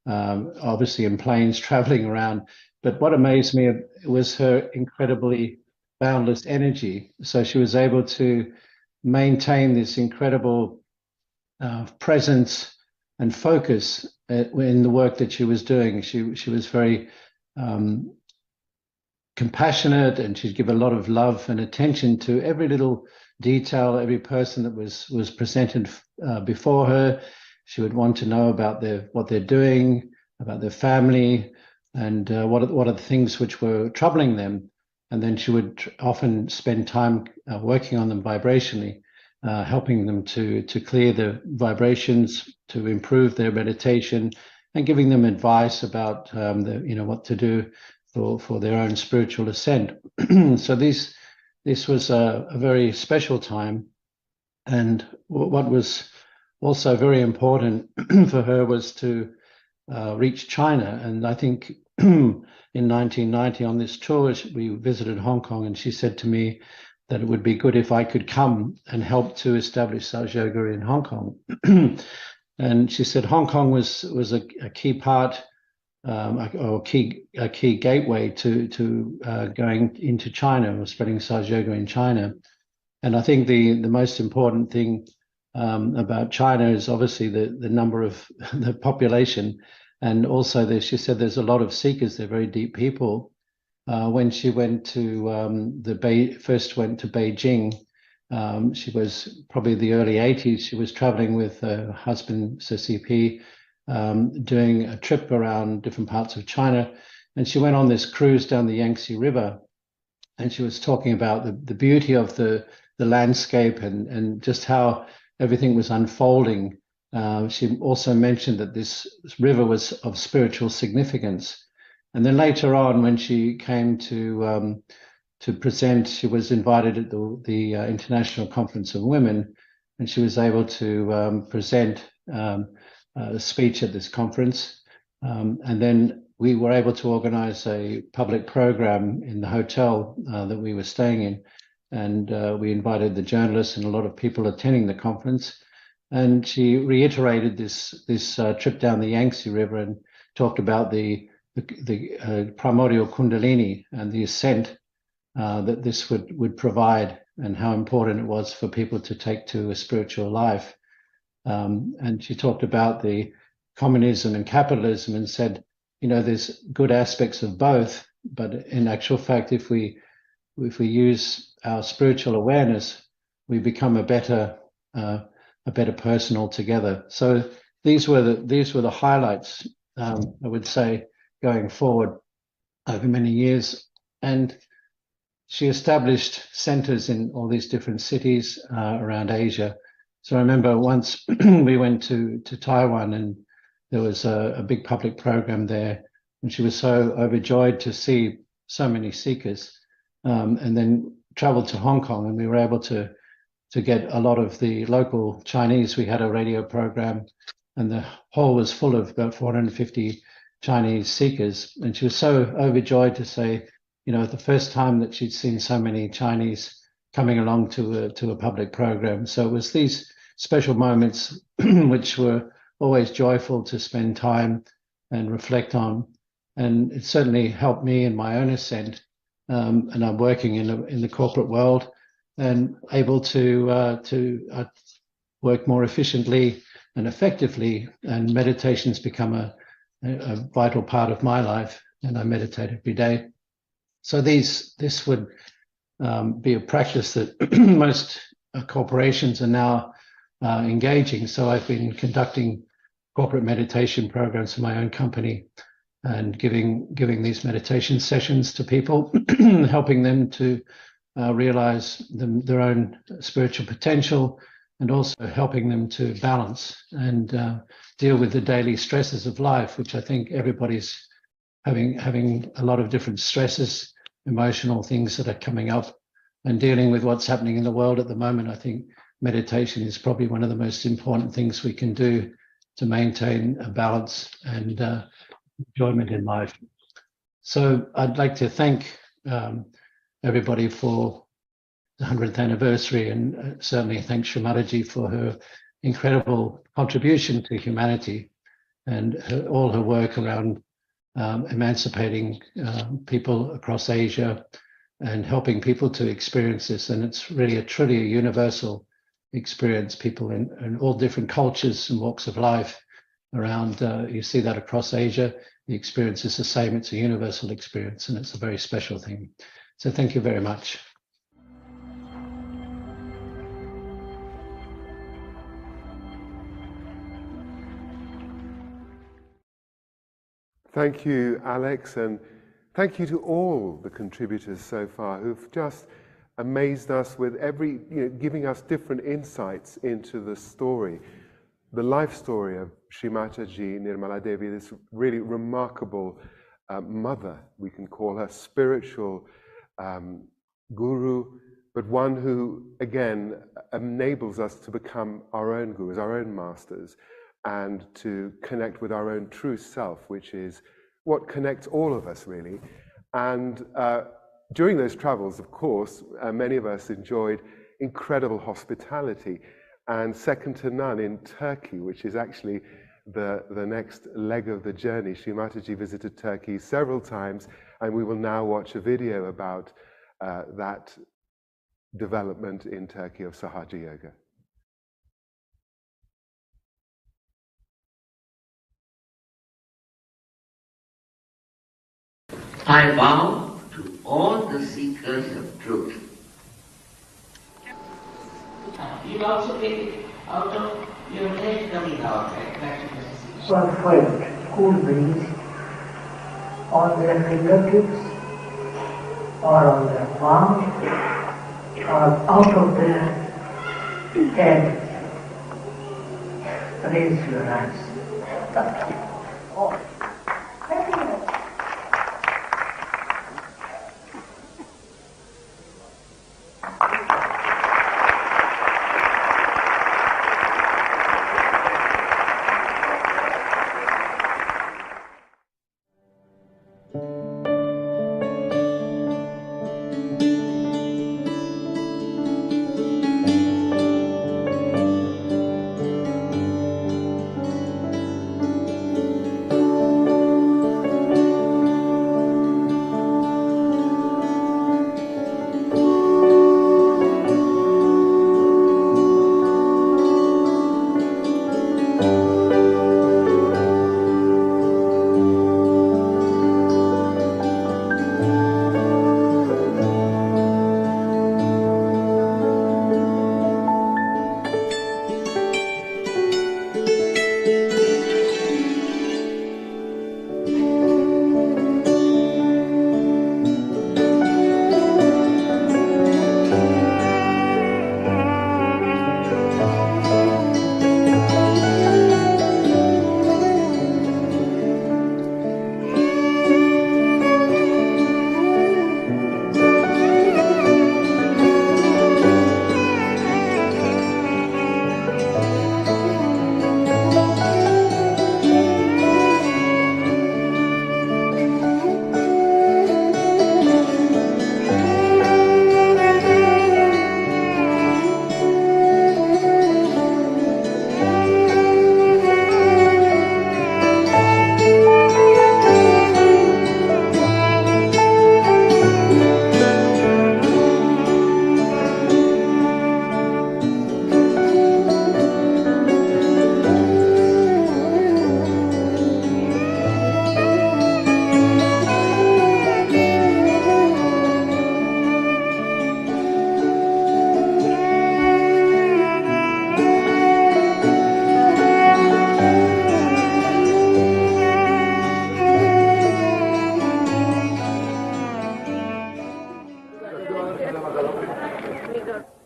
obviously in planes, traveling around. But what amazed me was her incredibly boundless energy. So she was able to maintain this incredible presence and focus in the work that she was doing. She was very compassionate, and she'd give a lot of love and attention to every little detail, every person that was presented before her. She would want to know about what they're doing, about their family, and what are the things which were troubling them. And then she would often spend time working on them vibrationally, helping them to clear the vibrations, to improve their meditation, and giving them advice about what to do for their own spiritual ascent. So this was a very special time. And what was also very important for her was to reach China. And I think in 1990 on this tour, we visited Hong Kong, and she said to me that it would be good if I could come and help to establish Sahaja Yoga in Hong Kong. And she said Hong Kong was a key part, or a key gateway to going into China, or spreading Sahaja Yoga in China. And I think the most important thing about China is obviously the number of the population, and also she said there's a lot of seekers. They're very deep people. When she went to first went to Beijing, she was probably the early 80s. She was traveling with her husband CCP, doing a trip around different parts of China, and she went on this cruise down the Yangtze River, and she was talking about the beauty of the landscape and just how everything was unfolding. She also mentioned that this river was of spiritual significance. And then later on, when she came to present, she was invited at the International Conference of Women, and she was able to present a speech at this conference. And then we were able to organize a public program in the hotel that we were staying in. And we invited the journalists and a lot of people attending the conference. And she reiterated this trip down the Yangtze River and talked about the primordial Kundalini and the ascent that this would provide and how important it was for people to take to a spiritual life. And she talked about the communism and capitalism and said, you know, there's good aspects of both, but in actual fact, if we use our spiritual awareness, we become a better person altogether. So these were the highlights, I would say, going forward over many years. And she established centers in all these different cities around Asia. So I remember once we went to Taiwan, and there was a big public program there, and she was so overjoyed to see so many seekers, and then traveled to Hong Kong, and we were able to get a lot of the local Chinese. We had a radio program, and the hall was full of about 450 Chinese seekers, and she was so overjoyed to say, you know, the first time that she'd seen so many Chinese coming along to a public program. So it was these special moments which were always joyful to spend time and reflect on. And it certainly helped me in my own ascent. And I'm working in the corporate world and able to work more efficiently and effectively. And meditation's become a vital part of my life, and I meditate every day. So this would be a practice that most corporations are now engaging. So I've been conducting corporate meditation programs for my own company and giving these meditation sessions to people, helping them to realize their own spiritual potential, and also helping them to balance and deal with the daily stresses of life, which I think everybody's having a lot of different stresses, emotional things that are coming up, and dealing with what's happening in the world at the moment. I think meditation is probably one of the most important things we can do to maintain a balance and enjoyment in life. So I'd like to thank everybody for the 100th anniversary, and certainly thank Shri Mataji for her incredible contribution to humanity and all her work around emancipating people across Asia and helping people to experience this. And it's really a truly a universal experience. People in all different cultures and walks of life around, you see that across Asia, the experience is the same. It's a universal experience, and it's a very special thing. So thank you very much. Thank you, Alex, and thank you to all the contributors so far who've just amazed us with giving us different insights into the story, the life story of Shri Mataji, Nirmala Devi, this really remarkable mother, we can call her, spiritual guru, but one who, again, enables us to become our own gurus, our own masters, and to connect with our own true self, which is what connects all of us, really. And during those travels, of course, many of us enjoyed incredible hospitality, and second to none in Turkey, which is actually the next leg of the journey. Shri Mataji visited Turkey several times, and we will now watch a video about that development in Turkey of Sahaja Yoga. I vow to all the seekers of truth. You also take it out of your head coming out, right? Perfect cool breeze on their fingertips or on their palm or out of their head. Raise your hands. Oh.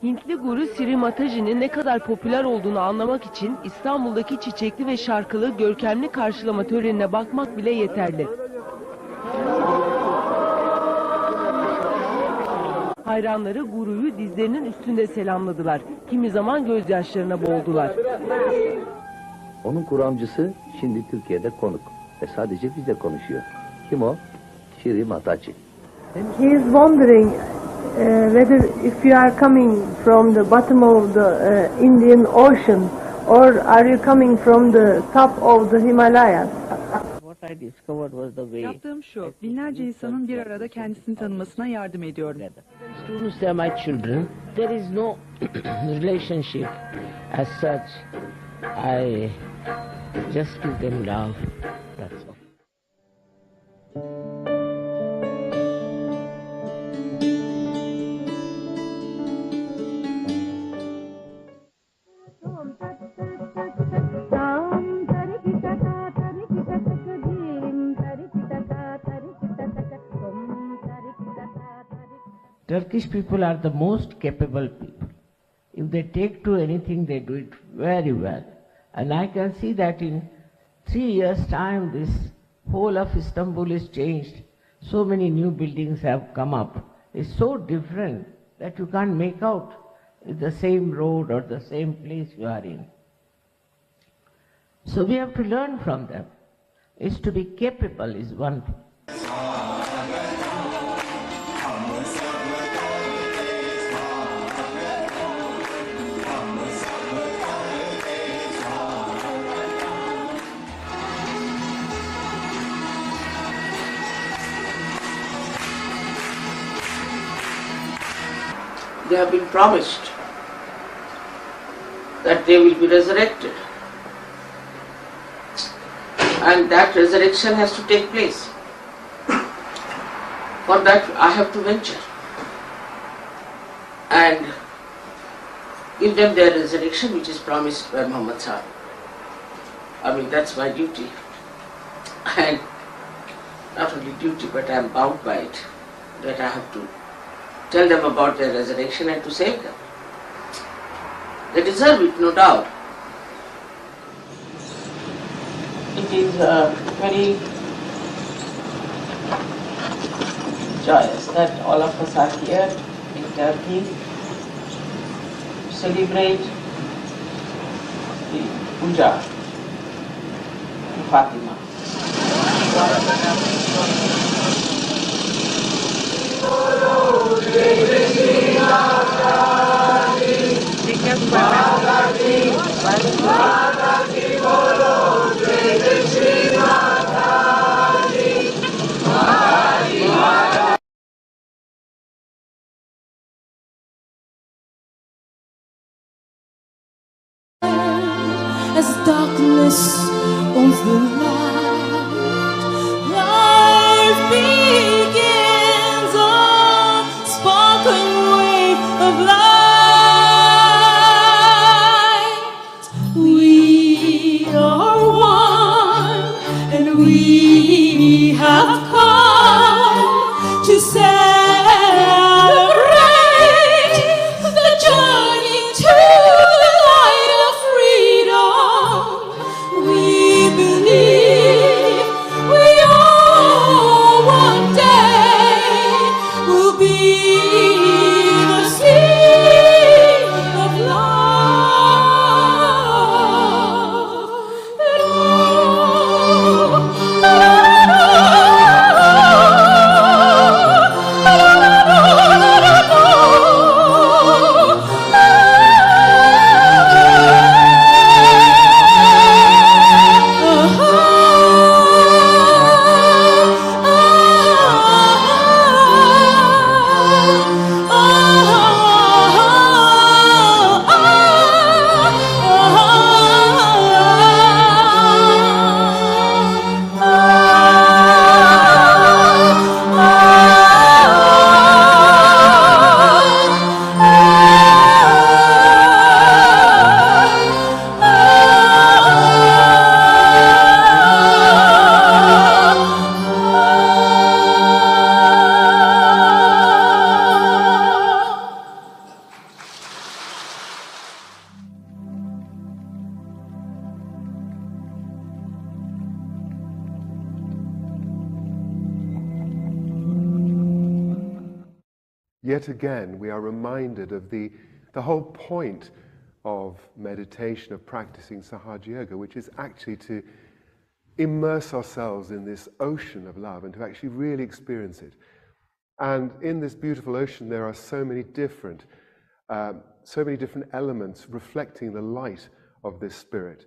Hintli guru Shri Mataji'nin ne kadar popüler olduğunu anlamak için İstanbul'daki çiçekli ve şarkılı görkemli karşılama törenine bakmak bile yeterli. Hayranları guruyu dizlerinin üstünde selamladılar. Kimi zaman gözyaşlarına boğuldular. Onun kuramcısı şimdi Türkiye'de konuk ve sadece bizle konuşuyor. Kim o? Shri Mataji. He is wondering whether if you are coming from the bottom of the Indian Ocean or are you coming from the top of the Himalayas? What I discovered was the way. Yaptığım şu, binlerce insanın bir arada kendisini tanımasına yardım ediyorum. Students, they are my children. There is no relationship as such. I just give them love. That's all. Turkish people are the most capable people. If they take to anything, they do it very well. And I can see that in 3 years' time, this whole of Istanbul is changed. So many new buildings have come up. It's so different that you can't make out it's the same road or the same place you are in. So we have to learn from them. Is to be capable is one thing. They have been promised that they will be resurrected. And that resurrection has to take place. For that I have to venture and give them their resurrection which is promised by Muhammad Sahib. I mean, that's my duty. And not only duty, but I am bound by it, that I have to tell them about their resurrection and to save them. They deserve it, no doubt. It is very joyous that all of us are here in Turkey to celebrate the puja to Fatima. As darkness owns the light, life begins a sparkling wave of light. We are one, and we have come to celebrate the journey to the light of freedom. We believe we all one day Yet again, we are reminded of the whole point of meditation, of practicing Sahaja Yoga, which is actually to immerse ourselves in this ocean of love and to actually really experience it. And in this beautiful ocean, there are so many different elements reflecting the light of this spirit,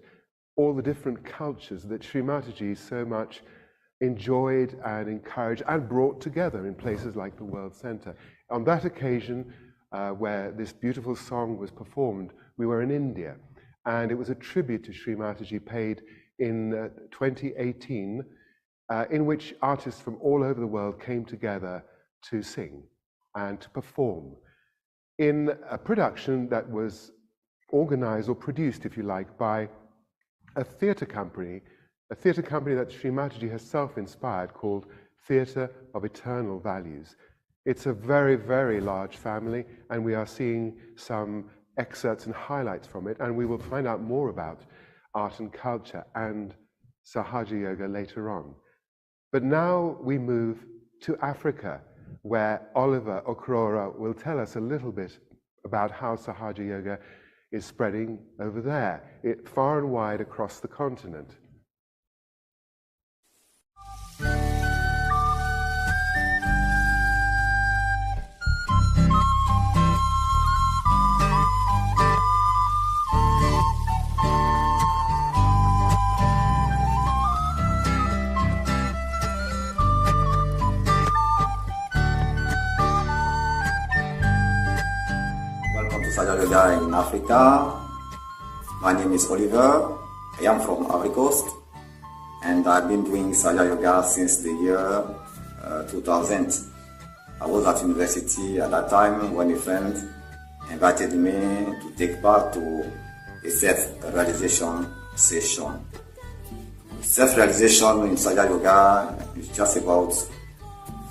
all the different cultures that Shri Mataji so much enjoyed and encouraged and brought together in places like the World Centre. On that occasion, where this beautiful song was performed, we were in India, and it was a tribute to Shri Mataji paid in 2018, in which artists from all over the world came together to sing and to perform in a production that was organized or produced, if you like, by a theatre company that Shri Mataji herself inspired, called Theatre of Eternal Values. It's a very, very large family, and we are seeing some excerpts and highlights from it, and we will find out more about art and culture and Sahaja Yoga later on. But now we move to Africa, where Oliver Okrora will tell us a little bit about how Sahaja Yoga is spreading over there, far and wide across the continent. Sahaja Yoga in Africa. My name is Oliver. I am from Ivory Coast, and I've been doing Sahaja Yoga since the year 2000. I was at university at that time when a friend invited me to take part to a self-realization session. Self-realization in Sahaja Yoga is just about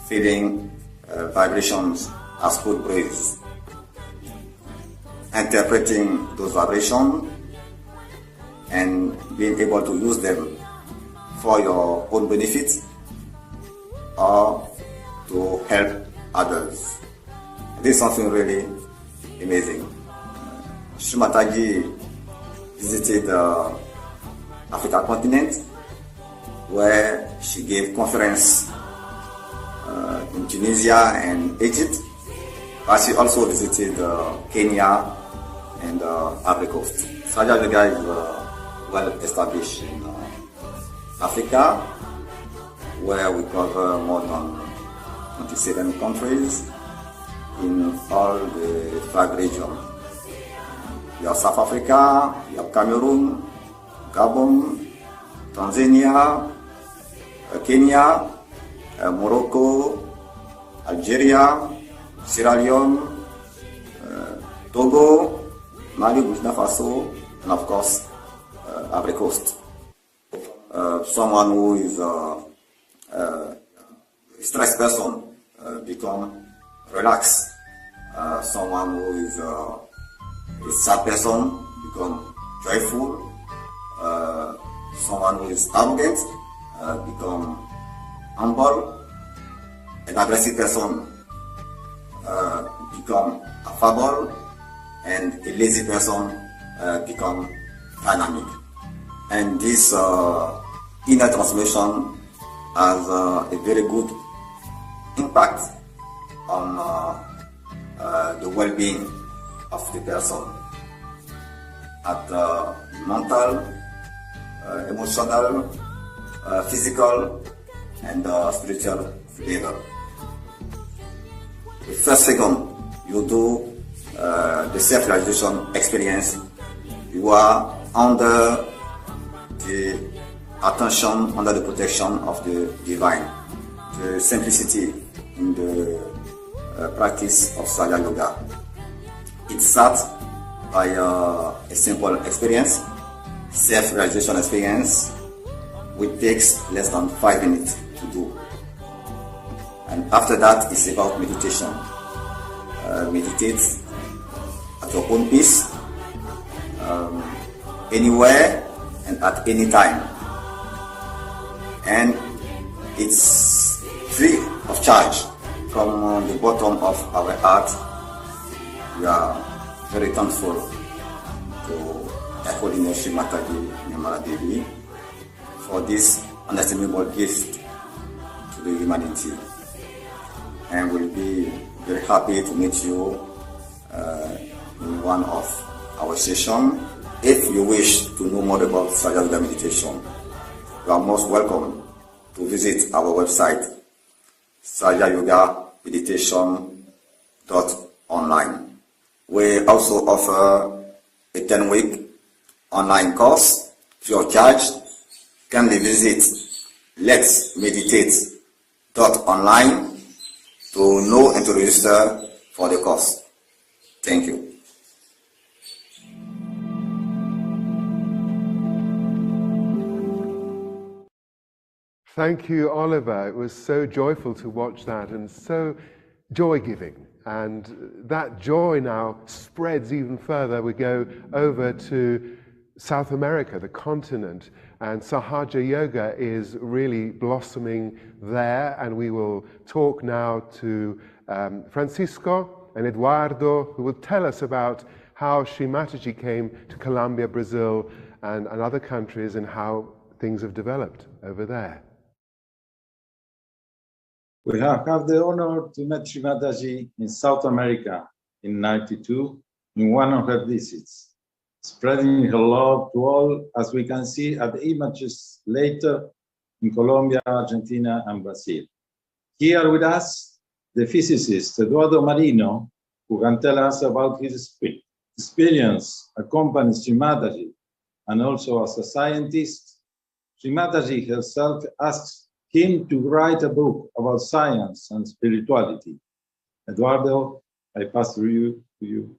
feeling vibrations as good breeze, interpreting those vibrations and being able to use them for your own benefit or to help others. This is something really amazing. Shri Mataji visited the African continent, where she gave conference in Tunisia and Egypt, but she also visited Kenya and Ivory Coast. Sahaja Yoga is well established in Africa, where we cover more than 27 countries in all the 5 regions. You have South Africa, you have Cameroon, Gabon, Tanzania, Kenya, Morocco, Algeria, Sierra Leone, Togo, Mali, Burkina Faso, and of course, Ivory Coast. Someone who is a stressed person become relaxed. Someone who is a sad person become joyful. Someone who is arrogant become humble. An aggressive person become affable, and a lazy person become dynamic. And this inner transformation has a very good impact on the well-being of the person at the mental, emotional, physical, and spiritual level. The first second you do the self-realization experience, you are under the attention, under the protection of the divine. The simplicity in the practice of Sahaja Yoga. It starts by a simple experience, self-realization experience, which takes less than 5 minutes to do. And after that, it's about meditation. Meditate at your own pace, anywhere and at any time. And it's free of charge from the bottom of our heart, we are very thankful to Her Holiness Shri Mataji Nirmala Devi for this inestimable gift to the humanity. And we'll be very happy to meet you in one of our sessions. If you wish to know more about Sahaja Yoga meditation, you are most welcome to visit our website, sahajayogameditation.online. We also offer a 10-week online course free of charge. Kindly visit letsmeditate.online to know and to register for the course. Thank you. Thank you, Oliver. It was so joyful to watch that and so joy-giving. And that joy now spreads even further. We go over to South America, the continent, and Sahaja Yoga is really blossoming there. And we will talk now to Francisco and Eduardo, who will tell us about how Shri Mataji came to Colombia, Brazil, and other countries, and how things have developed over there. We have the honor to meet Shri Mataji in South America in '92 in one of her visits, spreading her love to all, as we can see at the images later in Colombia, Argentina, and Brazil. Here with us, the physicist Eduardo Marino, who can tell us about his experience accompanying Shri Mataji, and also as a scientist. Shri Mataji herself asks him to write a book about science and spirituality. Eduardo, I pass through to you.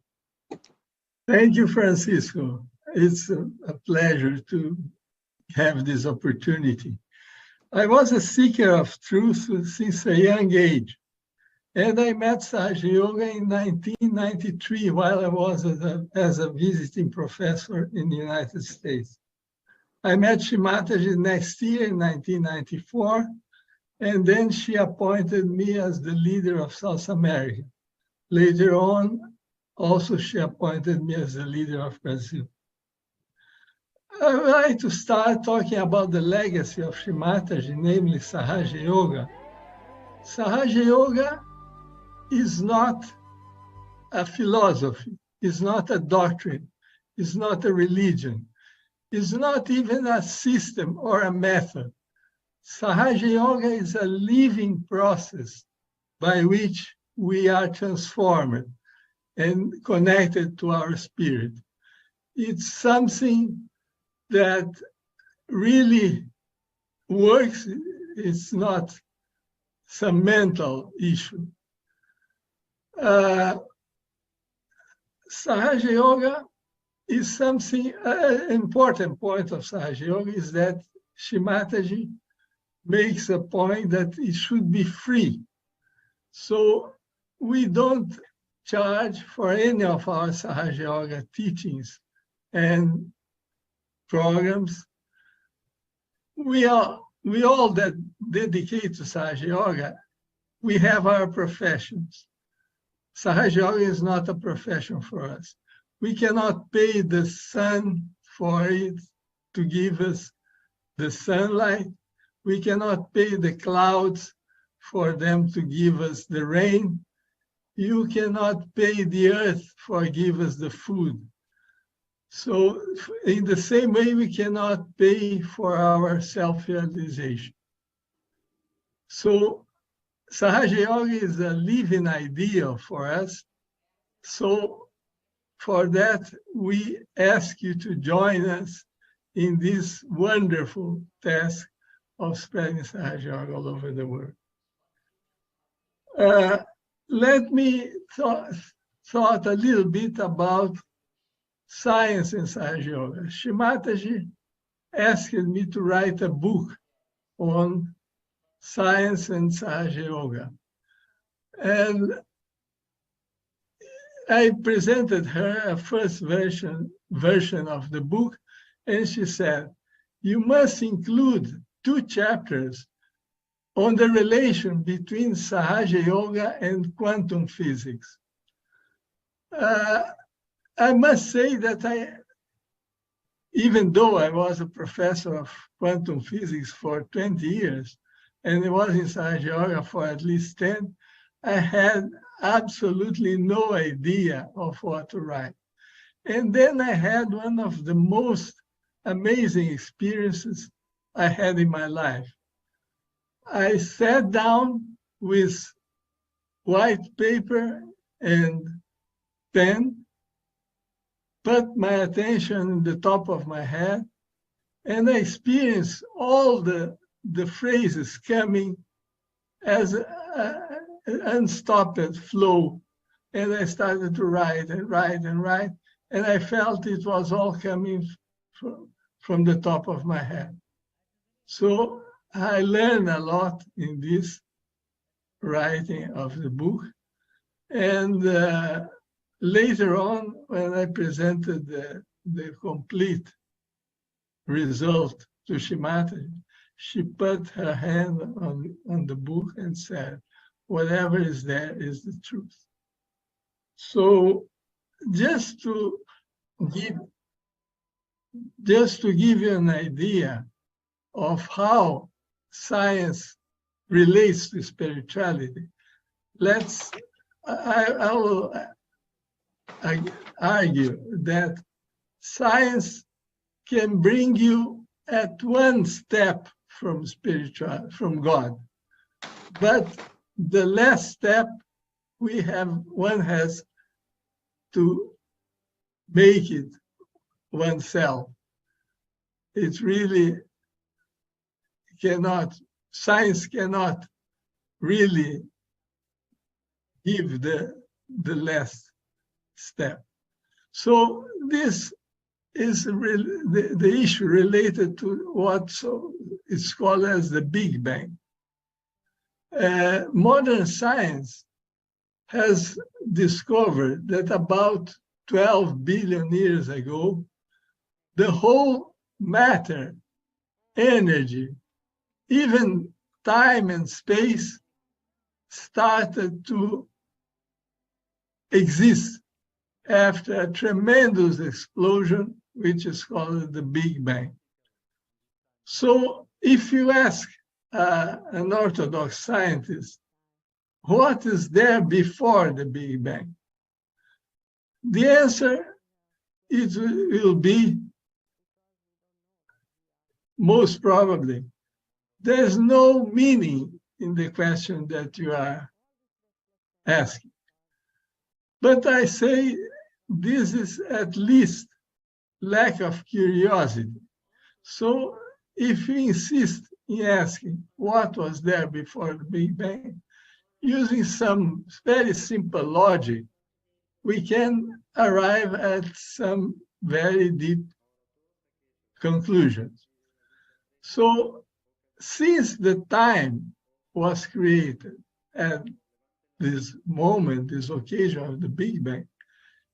Thank you, Francisco. It's a pleasure to have this opportunity. I was a seeker of truth since a young age, and I met Sahaja Yoga in 1993 while I was as a visiting professor in the United States. I met Shri Mataji next year in 1994, and then she appointed me as the leader of South America. Later on, also she appointed me as the leader of Brazil. I would like to start talking about the legacy of Shri Mataji, namely Sahaja Yoga. Sahaja Yoga is not a philosophy, is not a doctrine, is not a religion. Is not even a system or a method. Sahaja Yoga is a living process by which we are transformed and connected to our spirit. It's something that really works. It's not some mental issue. Sahaja Yoga is something, an important point of Sahaja Yoga is that Shri Mataji makes a point that it should be free. So we don't charge for any of our Sahaja Yoga teachings and programs. We all that dedicate to Sahaja Yoga, we have our professions. Sahaja Yoga is not a profession for us. We cannot pay the sun for it to give us the sunlight. We cannot pay the clouds for them to give us the rain. You cannot pay the earth for give us the food. So in the same way, we cannot pay for our self-realization. So Sahaja Yoga is a living ideal for us. So for that, we ask you to join us in this wonderful task of spreading Sahaja Yoga all over the world. Let me thought a little bit about science in Sahaja Yoga. Shri Mataji asked me to write a book on science and Sahaja Yoga. And I presented her a first version of the book, and she said, you must include 2 chapters on the relation between Sahaja Yoga and quantum physics. I must say that even though I was a professor of quantum physics for 20 years, and I was in Sahaja Yoga for at least 10, I had absolutely no idea of what to write. And then I had one of the most amazing experiences I had in my life. I sat down with white paper and pen, put my attention in the top of my head, and I experienced all the phrases coming as an unstopped flow. And I started to write and write and write, and I felt it was all coming from the top of my head. So I learned a lot in this writing of the book. And later on, when I presented the complete result to Shri Mataji, she put her hand on the book and said, whatever is there is the truth. So just to give you an idea of how science relates to spirituality, I will argue that science can bring you at one step from God, but the last step one has to make it oneself. It really science cannot really give the last step. So this is the issue related to what is called as the Big Bang. Modern science has discovered that about 12 billion years ago, the whole matter, energy, even time and space started to exist after a tremendous explosion, which is called the Big Bang. So if you ask an Orthodox scientist, what is there before the Big Bang? The answer will be, most probably, there's no meaning in the question that you are asking. But I say this is at least lack of curiosity. So if you insist in asking what was there before the Big Bang, using some very simple logic, we can arrive at some very deep conclusions. So since the time was created at this moment, this occasion of the Big Bang,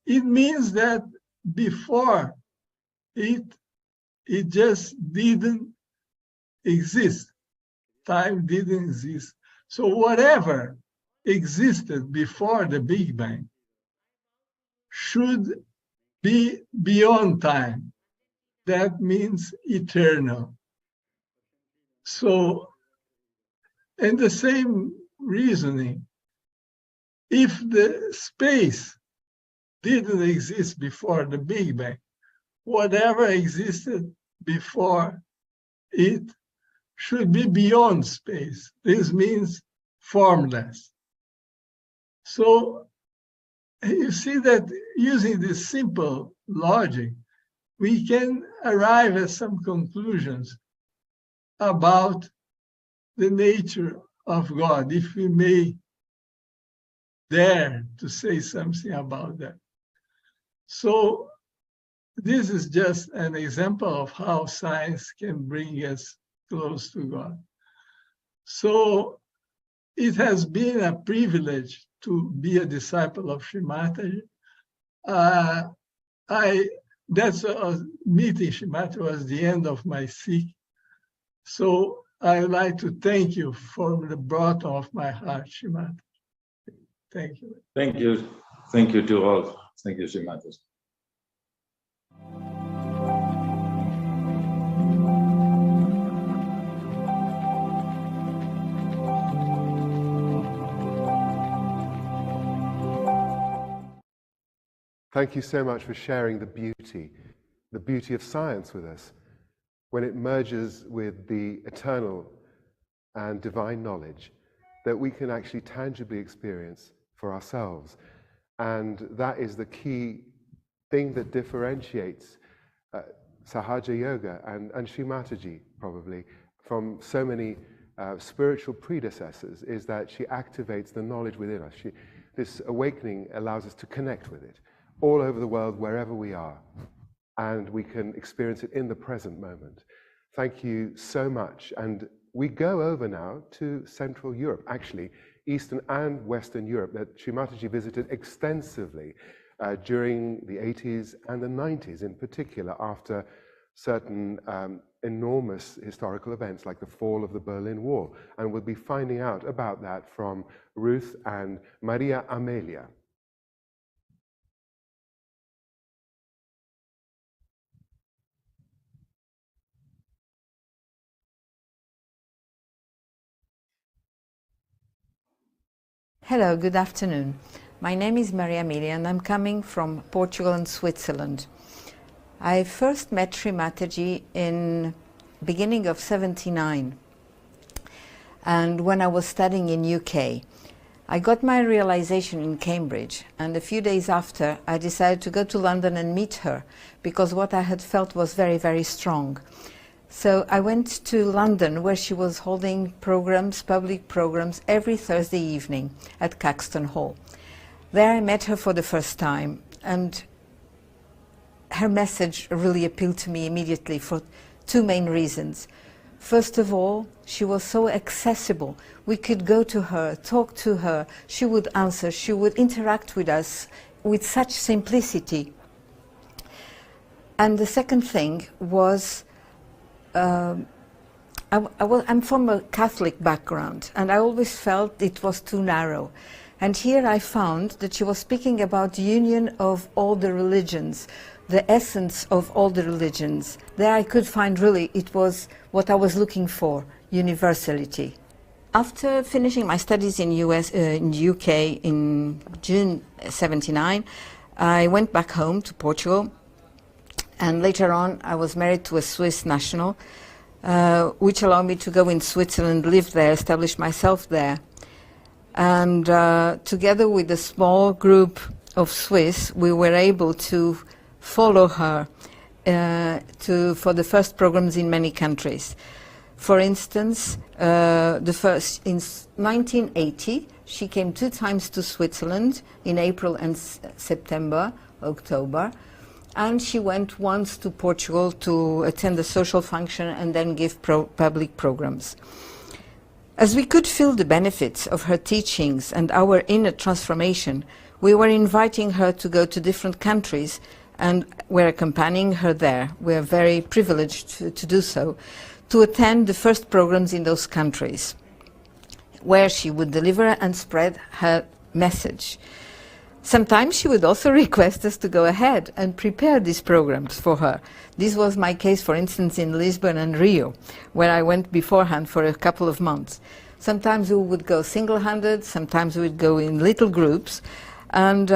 it means that before it just didn't exist. Time didn't exist. So whatever existed before the Big Bang should be beyond time. That means eternal. So, in the same reasoning, if the space didn't exist before the Big Bang, whatever existed before it should be beyond space. This means formless. So you see that using this simple logic, we can arrive at some conclusions about the nature of God, if we may dare to say something about that. So this is just an example of how science can bring us close to God. So it has been a privilege to be a disciple of Shri Mataji. Meeting Shri Mataji was the end of my seek. So I would like to thank you from the bottom of my heart, Shri Mataji. Thank you. Thank you. Thank you to all. Thank you, Shri Mataji. Thank you so much for sharing the beauty of science with us. When it merges with the eternal and divine knowledge that we can actually tangibly experience for ourselves. And that is the key thing that differentiates Sahaja Yoga and Shri Mataji probably from so many spiritual predecessors, is that she activates the knowledge within us. This awakening allows us to connect with it all over the world, wherever we are, and we can experience it in the present moment. Thank you so much. And we go over now to Central Europe, actually Eastern and Western Europe, that Shri Mataji visited extensively during the 80s and the 90s, in particular after certain enormous historical events like the fall of the Berlin Wall. And we'll be finding out about that from Ruth and Maria Amelia. Hello, good afternoon. My name is Maria Amelia and I'm coming from Portugal and Switzerland. I first met Shri Mataji in beginning of '79, and when I was studying in UK. I got my realization in Cambridge, and a few days after I decided to go to London and meet her, because what I had felt was very, very strong. So I went to London, where she was holding programs, public programs, every Thursday evening at Caxton Hall. There I met her for the first time, and her message really appealed to me immediately for two main reasons. First of all, she was so accessible. We could go to her, talk to her, she would answer, she would interact with us with such simplicity. And the second thing was, I'm from a Catholic background, and I always felt it was too narrow. And here I found that she was speaking about the union of all the religions, the essence of all the religions. There I could find really, it was what I was looking for, universality. After finishing my studies in the UK in June '79, I went back home to Portugal. And later on, I was married to a Swiss national, which allowed me to go in Switzerland, live there, establish myself there. And together with a small group of Swiss, we were able to follow her for the first programs in many countries. For instance, the first in 1980, she came 2 times to Switzerland in April and September, October. And she went once to Portugal to attend a social function and then give public programs. As we could feel the benefits of her teachings and our inner transformation, we were inviting her to go to different countries and were accompanying her there. We are very privileged to do so, to attend the first programs in those countries, where she would deliver and spread her message. Sometimes she would also request us to go ahead and prepare these programs for her. This was my case, for instance, in Lisbon and Rio, where I went beforehand for a couple of months. Sometimes we would go single-handed, sometimes we would go in little groups, and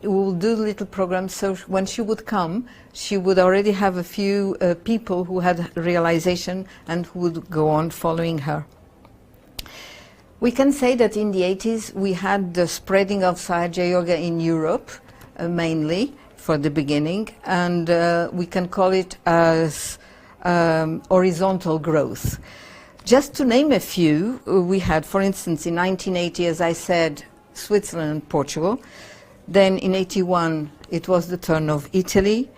we would do little programs, so when she would come, she would already have a few people who had realization and who would go on following her. We can say that in the 80s we had the spreading of Sahaja Yoga in Europe, mainly for the beginning, and we can call it as horizontal growth. Just to name a few, we had, for instance, in 1980, as I said, Switzerland and Portugal. Then in 81, it was the turn of Italy.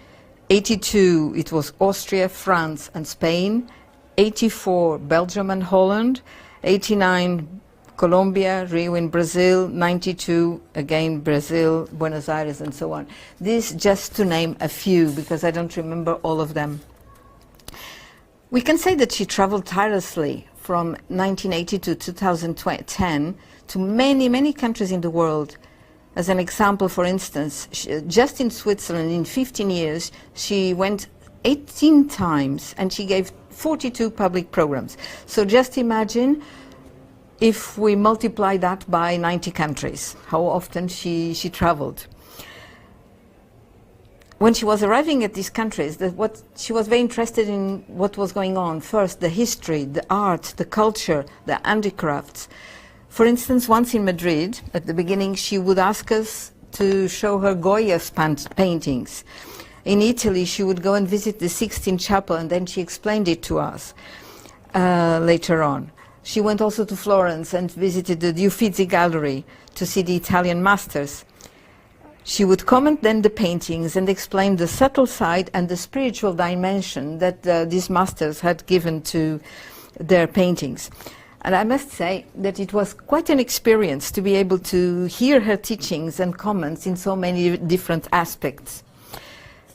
82, it was Austria, France, and Spain. 84, Belgium and Holland. 89, Colombia, Rio in Brazil, 92, again Brazil, Buenos Aires, and so on. This just to name a few, because I don't remember all of them. We can say that she traveled tirelessly from 1980 to 2010 to many, many countries in the world. As an example, for instance, just in Switzerland in 15 years, she went 18 times and she gave 42 public programs. So just imagine if we multiply that by 90 countries, how often she traveled. When she was arriving at these countries, she was very interested in what was going on. First, the history, the art, the culture, the handicrafts. For instance, once in Madrid, at the beginning, she would ask us to show her Goya's paintings. In Italy, she would go and visit the Sixtine Chapel, and then she explained it to us later on. She went also to Florence and visited the Uffizi Gallery to see the Italian masters. She would comment then the paintings and explain the subtle side and the spiritual dimension that these masters had given to their paintings. And I must say that it was quite an experience to be able to hear her teachings and comments in so many different aspects.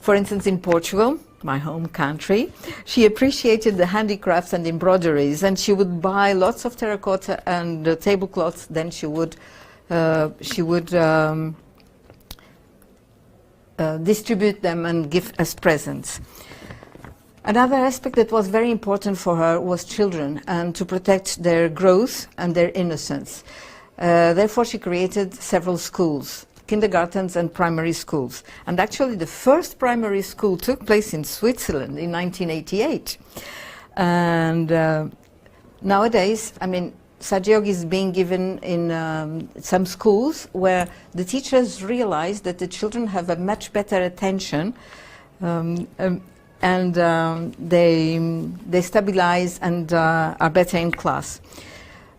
For instance, in Portugal, my home country, she appreciated the handicrafts and embroideries, and she would buy lots of terracotta and tablecloths. Then she would distribute them and give as presents. Another aspect that was very important for her was children and to protect their growth and their innocence. Therefore, she created several schools, kindergartens and primary schools. And actually, the first primary school took place in Switzerland in 1988. And nowadays, I mean, Sahaja Yoga is being given in some schools where the teachers realize that the children have a much better attention and they stabilize and are better in class.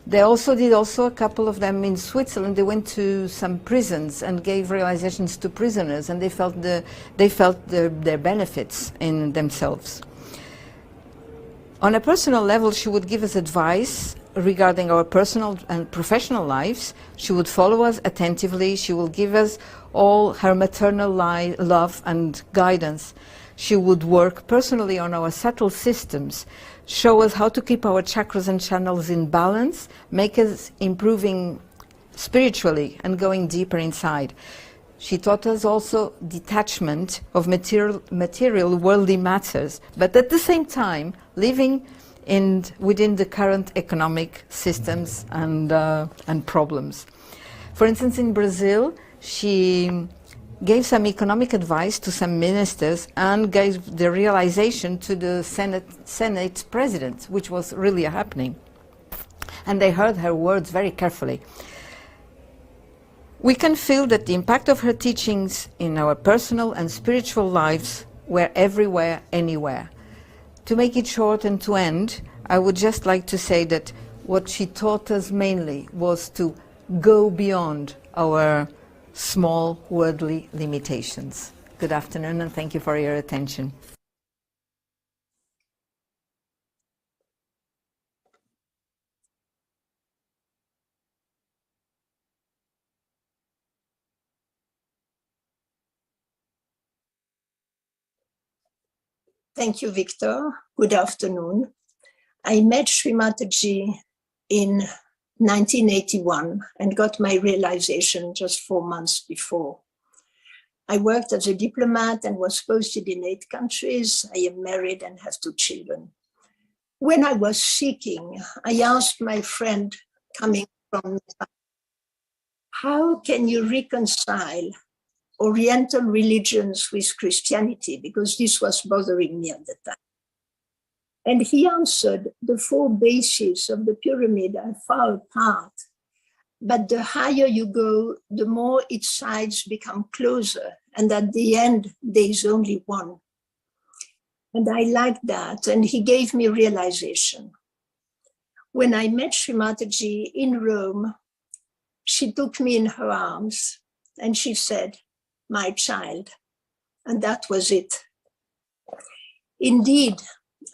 They also did a couple of them in Switzerland. They went to some prisons and gave realizations to prisoners, and they felt their benefits in themselves. On a personal level, she would give us advice regarding our personal and professional lives. She would follow us attentively. She will give us all her maternal love and guidance. She would work personally on our subtle systems, show us how to keep our chakras and channels in balance, make us improving spiritually and going deeper inside. She taught us also detachment of material worldly matters, but at the same time living within the current economic systems and problems. For instance, in Brazil, she gave some economic advice to some ministers and gave the realization to the Senate president, which was really happening. And they heard her words very carefully. We can feel that the impact of her teachings in our personal and spiritual lives were everywhere, anywhere. To make it short and to end, I would just like to say that what she taught us mainly was to go beyond our small worldly limitations. Good afternoon, and thank you for your attention. Thank you, Victor. Good afternoon. I met Shri Mataji in 1981 and got my realization just 4 months before. I worked as a diplomat and was posted in 8 countries. I am married and have 2 children. When I was seeking, I asked my friend coming from Nepal, how can you reconcile Oriental religions with Christianity? Because this was bothering me at the time. And he answered, the 4 bases of the pyramid are far apart, but the higher you go, the more its sides become closer, and at the end, there is only one. And I liked that, and he gave me realization. When I met Shri Mataji in Rome, she took me in her arms, and she said, my child, and that was it. Indeed,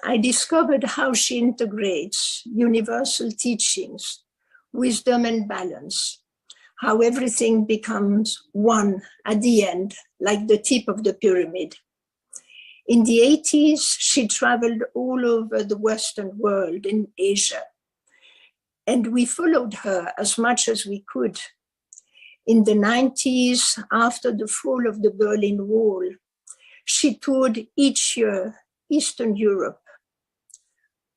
I discovered how she integrates universal teachings, wisdom and balance, how everything becomes one at the end, like the tip of the pyramid. In the 80s, she traveled all over the Western world, in Asia, And we followed her as much as we could. In the 90s, after the fall of the Berlin Wall, she toured each year Eastern Europe.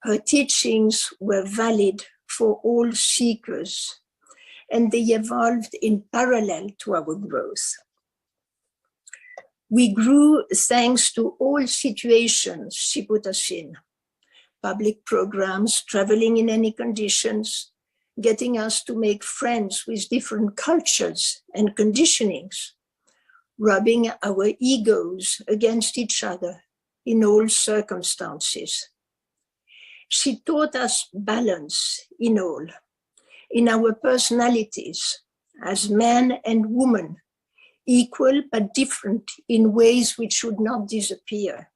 Her teachings were valid for all seekers, and they evolved in parallel to our growth. We grew thanks to all situations she put us in. Public programs, traveling in any conditions, getting us to make friends with different cultures and conditionings, rubbing our egos against each other in all circumstances. She taught us balance in all, in our personalities as man and woman, equal but different in ways which should not disappear.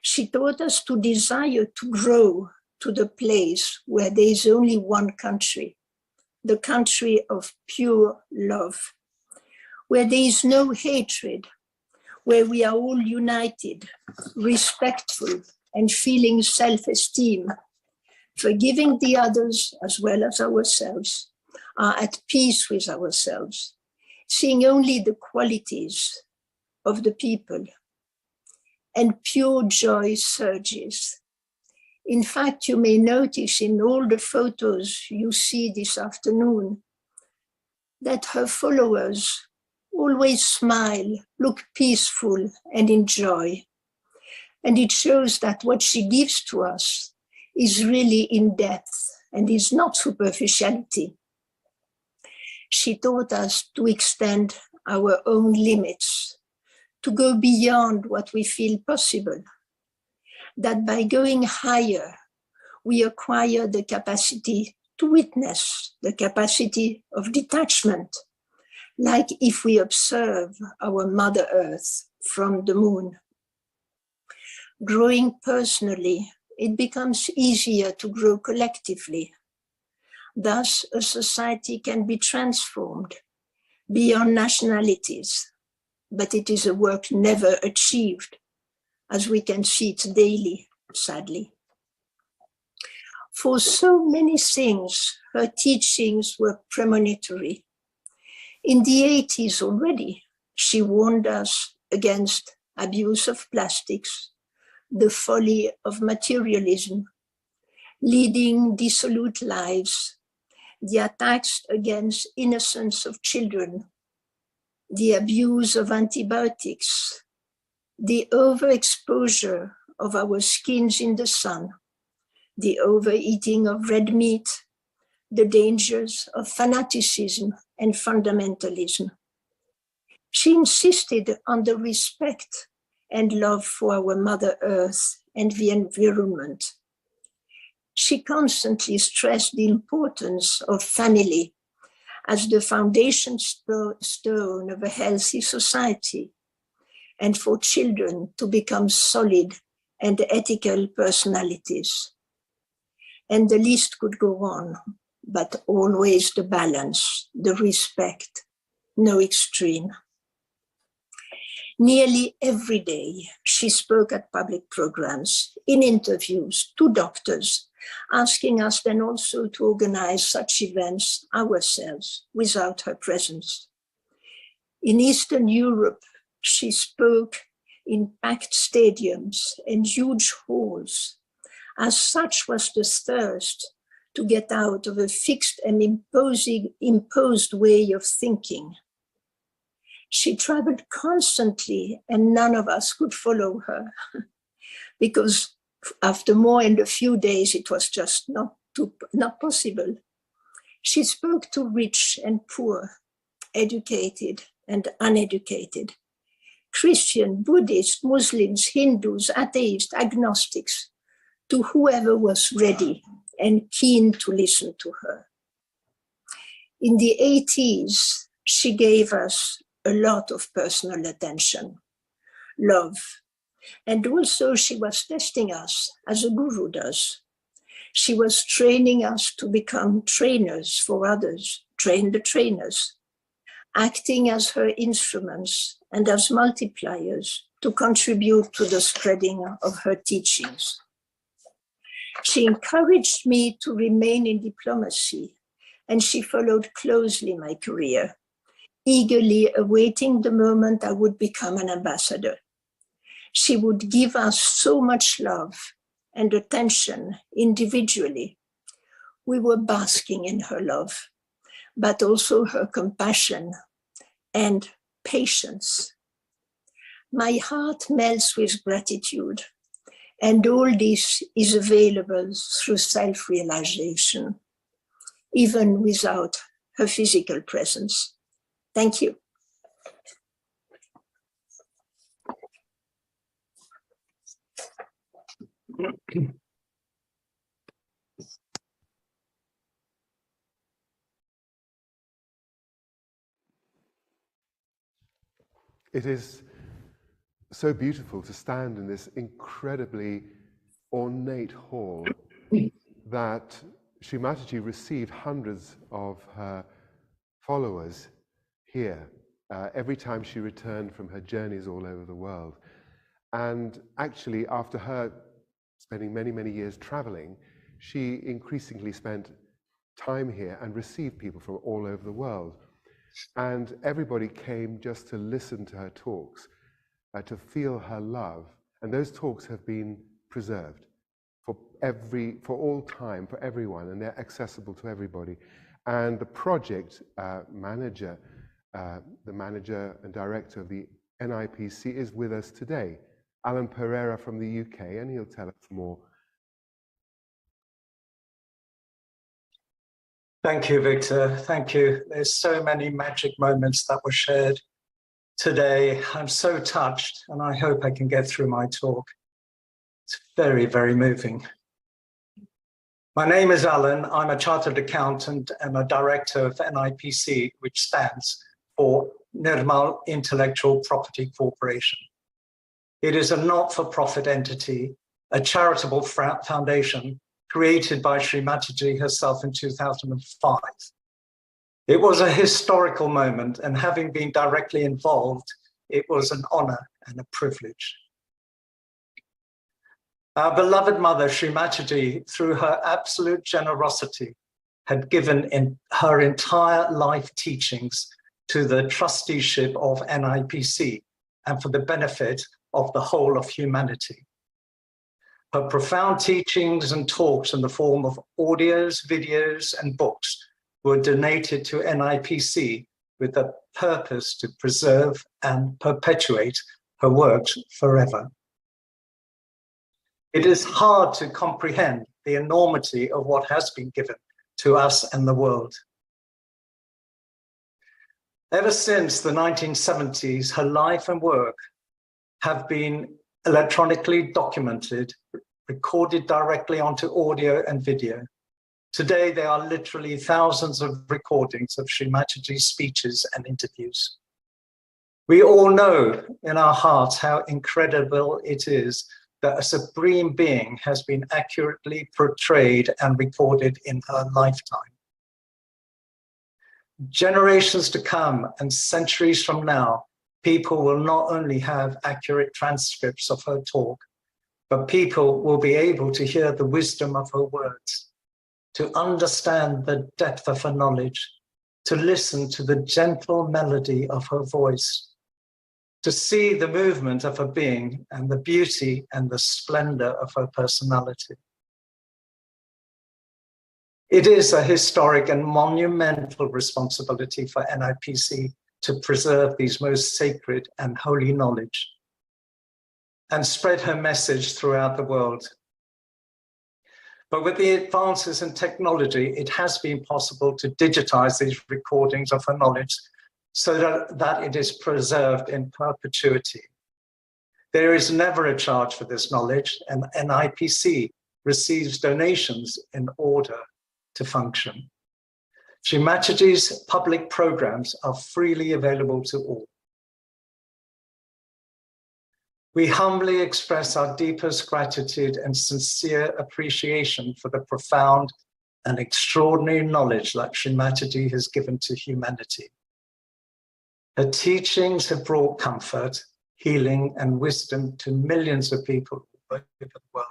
She taught us to desire to grow to the place where there is only one country, the country of pure love, where there is no hatred, where we are all united, respectful, and feeling self-esteem, forgiving the others as well as ourselves, are at peace with ourselves, seeing only the qualities of the people, and pure joy surges. In fact, you may notice in all the photos you see this afternoon that her followers always smile, look peaceful, and enjoy. And it shows that what she gives to us is really in depth and is not superficiality. She taught us to extend our own limits, to go beyond what we feel possible, that by going higher, we acquire the capacity to witness, the capacity of detachment, like if we observe our Mother Earth from the moon. Growing personally, it becomes easier to grow collectively. Thus, a society can be transformed beyond nationalities, but it is a work never achieved, as we can see it daily, sadly. For so many things, her teachings were premonitory. In the 80s already, she warned us against abuse of plastics, the folly of materialism, leading dissolute lives, the attacks against innocence of children, the abuse of antibiotics, the overexposure of our skins in the sun, the overeating of red meat, the dangers of fanaticism and fundamentalism. She insisted on the respect and love for our Mother Earth and the environment. She constantly stressed the importance of family as the foundation stone of a healthy society, and for children to become solid and ethical personalities. And the list could go on, but always the balance, the respect, no extreme. Nearly every day, she spoke at public programs, in interviews, to doctors, asking us then also to organize such events ourselves without her presence. In Eastern Europe, she spoke in packed stadiums and huge halls. As such was the thirst to get out of a fixed and imposed way of thinking. She traveled constantly and none of us could follow her because after more than a few days, it was just not possible. She spoke to rich and poor, educated and uneducated, Christian, Buddhist, Muslims, Hindus, atheists, agnostics, to whoever was ready and keen to listen to her. In the 80s, she gave us a lot of personal attention, love, and also she was testing us as a guru does. She was training us to become trainers for others, train the trainers, acting as her instruments and as multipliers to contribute to the spreading of her teachings. She encouraged me to remain in diplomacy, and she followed closely my career, eagerly awaiting the moment I would become an ambassador. She would give us so much love and attention individually. We were basking in her love, but also her compassion and patience. My heart melts with gratitude, and all this is available through self-realization, even without her physical presence. Thank you. It is so beautiful to stand in this incredibly ornate hall that Shri Mataji received hundreds of her followers here every time she returned from her journeys all over the world. And actually, after her spending many, many years traveling, she increasingly spent time here and received people from all over the world. And everybody came just to listen to her talks, to feel her love. And those talks have been preserved for all time, for everyone, and they're accessible to everybody. And the project manager, the manager and director of the NIPC is with us today, Alan Pereira from the UK, and he'll tell us more. Thank you, Victor. Thank you. There's so many magic moments that were shared today. I'm so touched, and I hope I can get through my talk. It's very, very moving. My name is Alan. I'm a chartered accountant and a director of NIPC, which stands for Nirmala Intellectual Property Corporation. It is a not-for-profit entity, a charitable foundation created by Shri Mataji herself in 2005. It was a historical moment, and having been directly involved, it was an honor and a privilege. Our beloved mother, Shri Mataji, through her absolute generosity, had given her entire life teachings to the trusteeship of NIPC and for the benefit of the whole of humanity. Her profound teachings and talks in the form of audios, videos, and books were donated to NIPC with the purpose to preserve and perpetuate her works forever. It is hard to comprehend the enormity of what has been given to us and the world. Ever since the 1970s, her life and work have been electronically documented, recorded directly onto audio and video. Today, there are literally thousands of recordings of Shri Mataji's speeches and interviews. We all know in our hearts how incredible it is that a supreme being has been accurately portrayed and recorded in her lifetime. Generations to come and centuries from now, people will not only have accurate transcripts of her talk, but people will be able to hear the wisdom of her words, to understand the depth of her knowledge, to listen to the gentle melody of her voice, to see the movement of her being and the beauty and the splendor of her personality. It is a historic and monumental responsibility for NIPC to preserve these most sacred and holy knowledge and spread her message throughout the world. But with the advances in technology, it has been possible to digitize these recordings of her knowledge so that it is preserved in perpetuity. There is never a charge for this knowledge, and NIPC receives donations in order to function. Shri Mataji's public programs are freely available to all. We humbly express our deepest gratitude and sincere appreciation for the profound and extraordinary knowledge that Shri Mataji has given to humanity. Her teachings have brought comfort, healing, and wisdom to millions of people all over the world.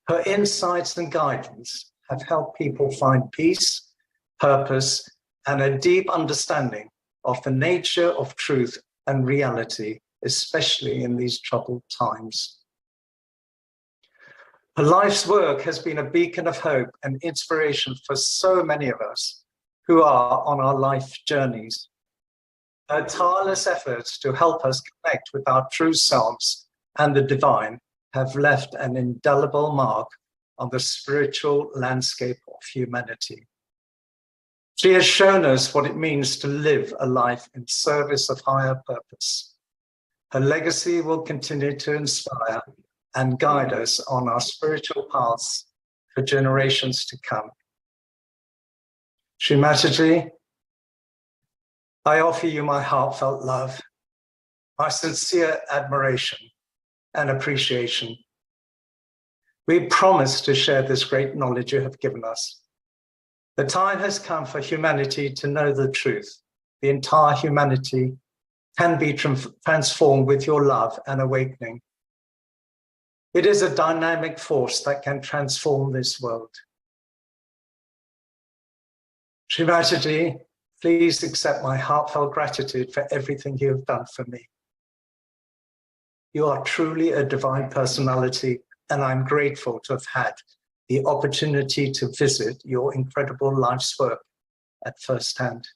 Her insights and guidance have helped people find peace, purpose, and a deep understanding of the nature of truth and reality, especially in these troubled times. Her life's work has been a beacon of hope and inspiration for so many of us who are on our life journeys. Her tireless efforts to help us connect with our true selves and the divine have left an indelible mark on the spiritual landscape of humanity. She has shown us what it means to live a life in service of higher purpose. Her legacy will continue to inspire and guide us on our spiritual paths for generations to come. Shri Mataji, I offer you my heartfelt love, my sincere admiration and appreciation. We promise to share this great knowledge you have given us. The time has come for humanity to know the truth. The entire humanity can be transformed with your love and awakening. It is a dynamic force that can transform this world. Shri Mataji, please accept my heartfelt gratitude for everything you have done for me. You are truly a divine personality, and I'm grateful to have had the opportunity to visit your incredible life's work at first hand.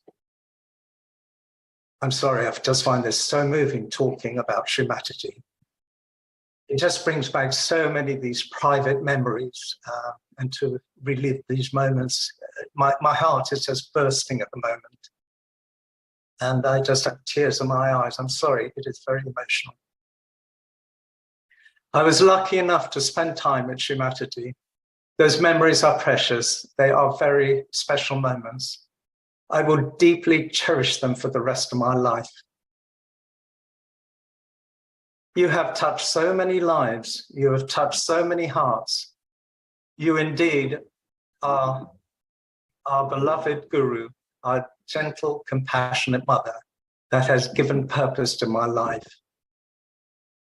I'm sorry, I just find this so moving talking about Shri Mataji. It just brings back so many of these private memories, and to relive these moments, my heart is just bursting at the moment. And I just have tears in my eyes. I'm sorry, it is very emotional. I was lucky enough to spend time at Shri Mataji. Those memories are precious. They are very special moments. I will deeply cherish them for the rest of my life. You have touched so many lives. You have touched so many hearts. You indeed are our beloved Guru, our gentle, compassionate mother that has given purpose to my life.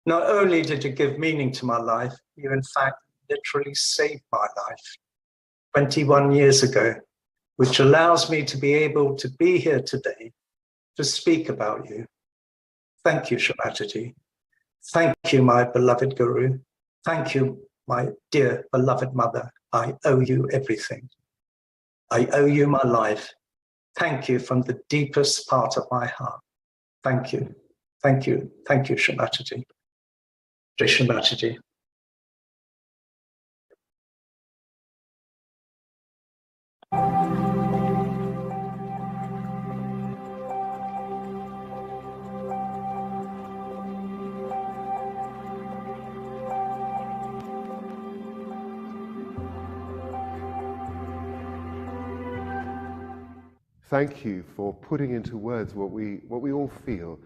Not only did you give meaning to my life, you in fact literally saved my life 21 years ago, which allows me to be able to be here today to speak about you. Thank you, Shri Mataji. Thank you, my beloved Guru. Thank you, my dear beloved mother. I owe you everything. I owe you my life. Thank you from the deepest part of my heart. Thank you. Thank you. Thank you, Shri Mataji. Jai Shri Mataji. Thank you for putting into words what we all feel,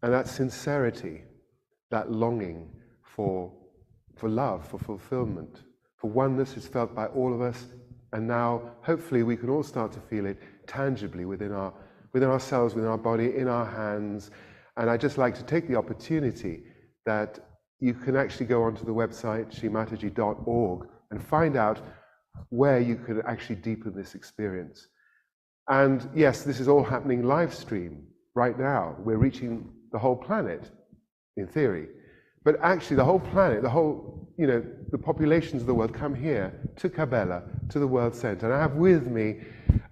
and that sincerity, that longing for love, for fulfillment, for oneness is felt by all of us, and now hopefully we can all start to feel it tangibly within ourselves, within our body, in our hands. And I'd just like to take the opportunity that you can actually go onto the website shrimataji.org and find out where you can actually deepen this experience. And yes, this is all happening live stream right now. We're reaching the whole planet, in theory. But actually the whole planet, the populations of the world come here to Cabela, to the World Center. And I have with me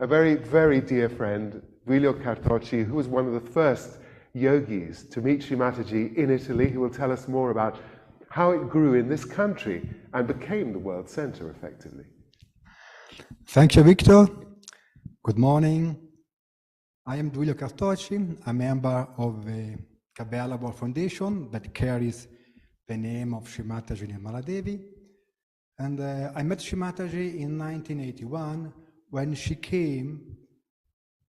a very, very dear friend, Giulio Cartocci, who was one of the first yogis to meet Shri Mataji in Italy, who will tell us more about how it grew in this country and became the World Center effectively. Thank you, Victor. Good morning. I am Giulio Cartocci, a member of the Cabela World Foundation that carries the name of Shri Mataji Nirmala Devi. And I met Shri Mataji in 1981 when she came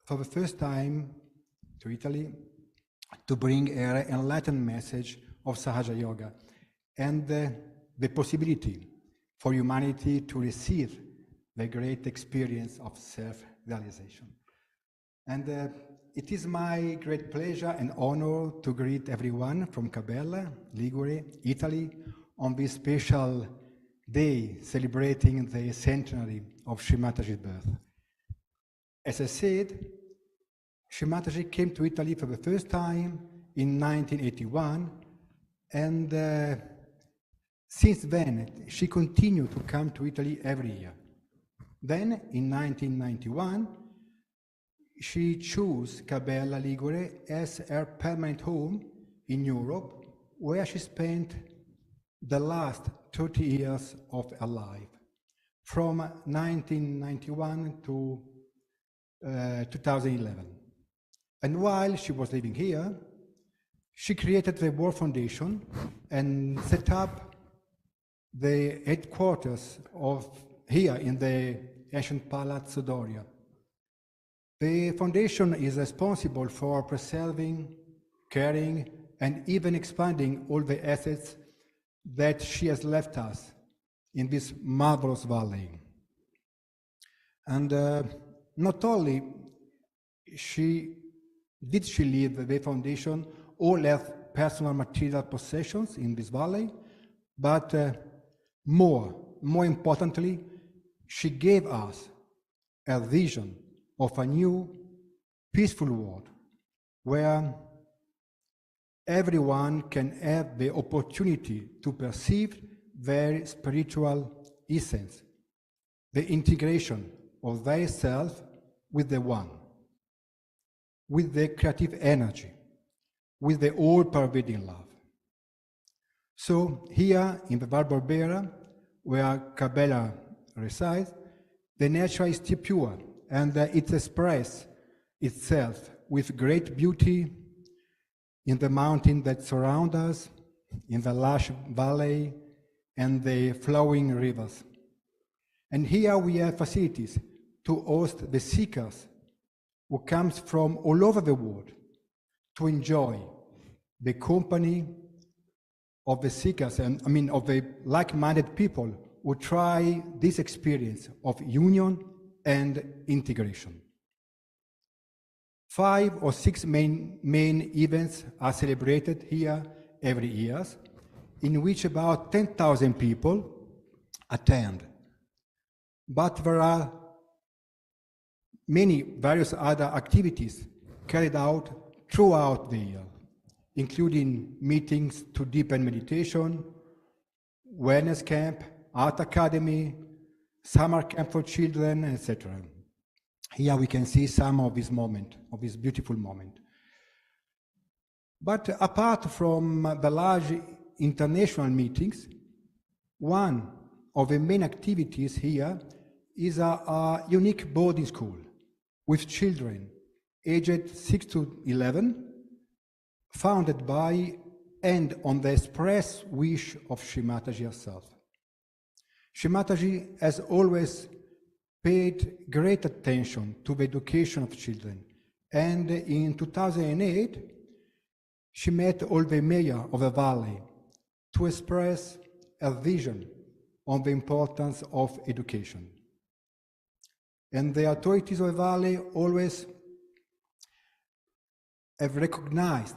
for the first time to Italy to bring her enlightened message of Sahaja Yoga and the possibility for humanity to receive the great experience of self-realization. And it is my great pleasure and honor to greet everyone from Cabela, Ligure, Italy, on this special day celebrating the centenary of Shri Mataji's birth. As I said, Shri Mataji came to Italy for the first time in 1981, and since then she continued to come to Italy every year. Then in 1991, she chose Cabela Ligure as her permanent home in Europe, where she spent the last 30 years of her life, from 1991 to 2011. And while she was living here, she created the World Foundation and set up the headquarters of here in the ancient Palazzo Doria. The foundation is responsible for preserving, caring, and even expanding all the assets that she has left us in this marvelous valley. And not only she leave the foundation all her personal material possessions in this valley, but more importantly, she gave us a vision of a new, peaceful world where everyone can have the opportunity to perceive their spiritual essence, the integration of their self with the one, with the creative energy, with the all-pervading love. So here in the Val Barbera, where Cabela resides, the nature is still pure, and it expresses itself with great beauty in the mountains that surround us, in the lush valley, and the flowing rivers. And here we have facilities to host the seekers who comes from all over the world to enjoy the company of the seekers, and of the like-minded people who try this experience of union and integration. 5 or 6 main events are celebrated here every year, in which about 10,000 people attend. But there are many various other activities carried out throughout the year, including meetings to deepen meditation, wellness camp, art academy, summer camp for children, etc. Here we can see some of this moment, of this beautiful moment. But apart from the large international meetings, one of the main activities here is a unique boarding school with children aged 6 to 11, founded by and on the express wish of Shri Mataji herself. Shri Mataji has always paid great attention to the education of children, and in 2008 she met all the mayors of the valley to express a vision on the importance of education. And the authorities of the valley always have recognized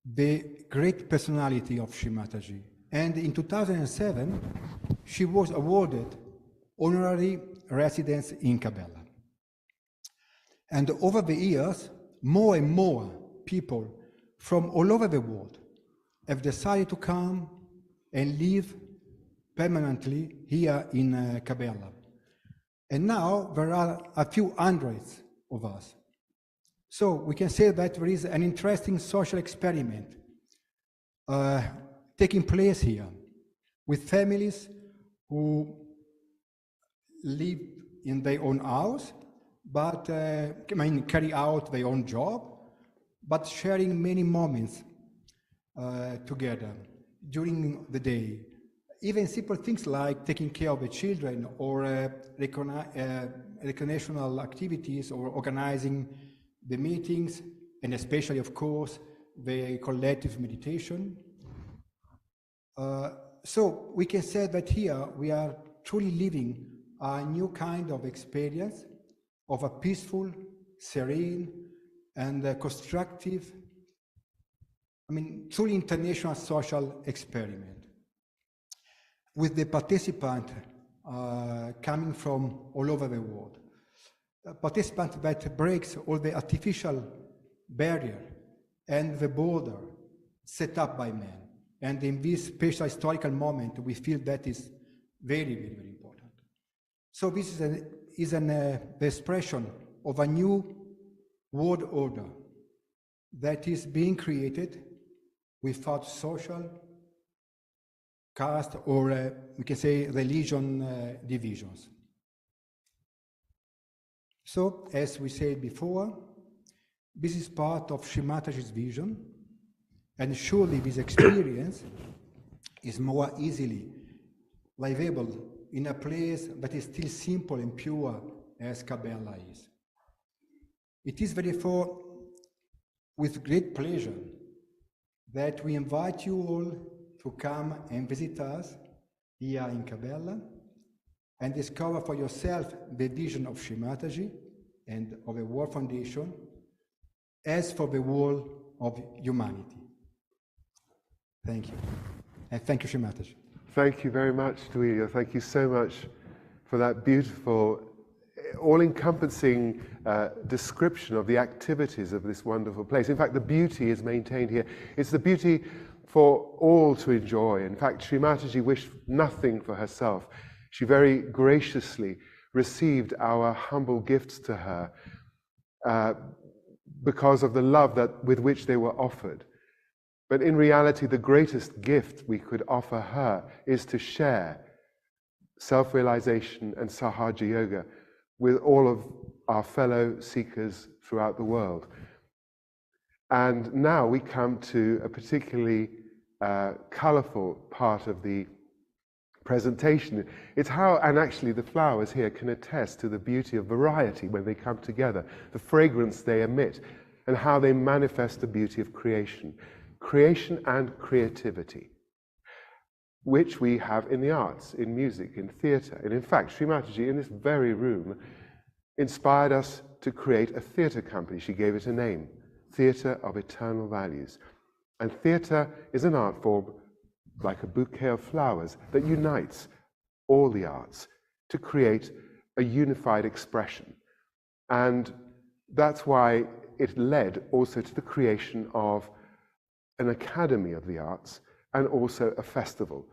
the great personality of Shri Mataji. And in 2007, she was awarded honorary residence in Cabela. And over the years, more and more people from all over the world have decided to come and live permanently here in Cabela. And now there are a few hundreds of us. So we can say that there is an interesting social experiment taking place here with families who live in their own house, but carry out their own job, but sharing many moments together during the day. Even simple things like taking care of the children, or recreational activities, or organizing the meetings, and especially, of course, the collective meditation. So we can say that here we are truly living a new kind of experience of a peaceful, serene, and constructive, truly international social experiment. with the participant coming from all over the world. A participant that breaks all the artificial barrier and the border set up by man. And in this special historical moment, we feel that is very, very, very important. So this is the expression of a new world order that is being created without social, caste, or we can say religion divisions. So, as we said before, this is part of Shri Mataji's vision, and surely this experience is more easily livable in a place that is still simple and pure as Cabela is. It is therefore with great pleasure that we invite you all to come and visit us here in Cabela and discover for yourself the vision of Shri Mataji and of the World Foundation as for the whole of humanity. Thank you. And thank you, Shri Mataji. Thank you very much, Duilio. Thank you so much for that beautiful, all-encompassing description of the activities of this wonderful place. In fact, the beauty is maintained here. It's the beauty for all to enjoy. In fact, Shri Mataji wished nothing for herself. She very graciously received our humble gifts to her because of the love with which they were offered. But in reality, the greatest gift we could offer her is to share self-realization and Sahaja Yoga with all of our fellow seekers throughout the world. And now we come to a particularly colorful part of the presentation. It's how, and actually the flowers here can attest to the beauty of variety when they come together, the fragrance they emit, and how they manifest the beauty of creation. Creation and creativity, which we have in the arts, in music, in theatre. And in fact, Shri Mataji, in this very room, inspired us to create a theatre company. She gave it a name, Theatre of Eternal Values. And theatre is an art form like a bouquet of flowers that unites all the arts to create a unified expression. And that's why it led also to the creation of an Academy of the Arts and also a festival,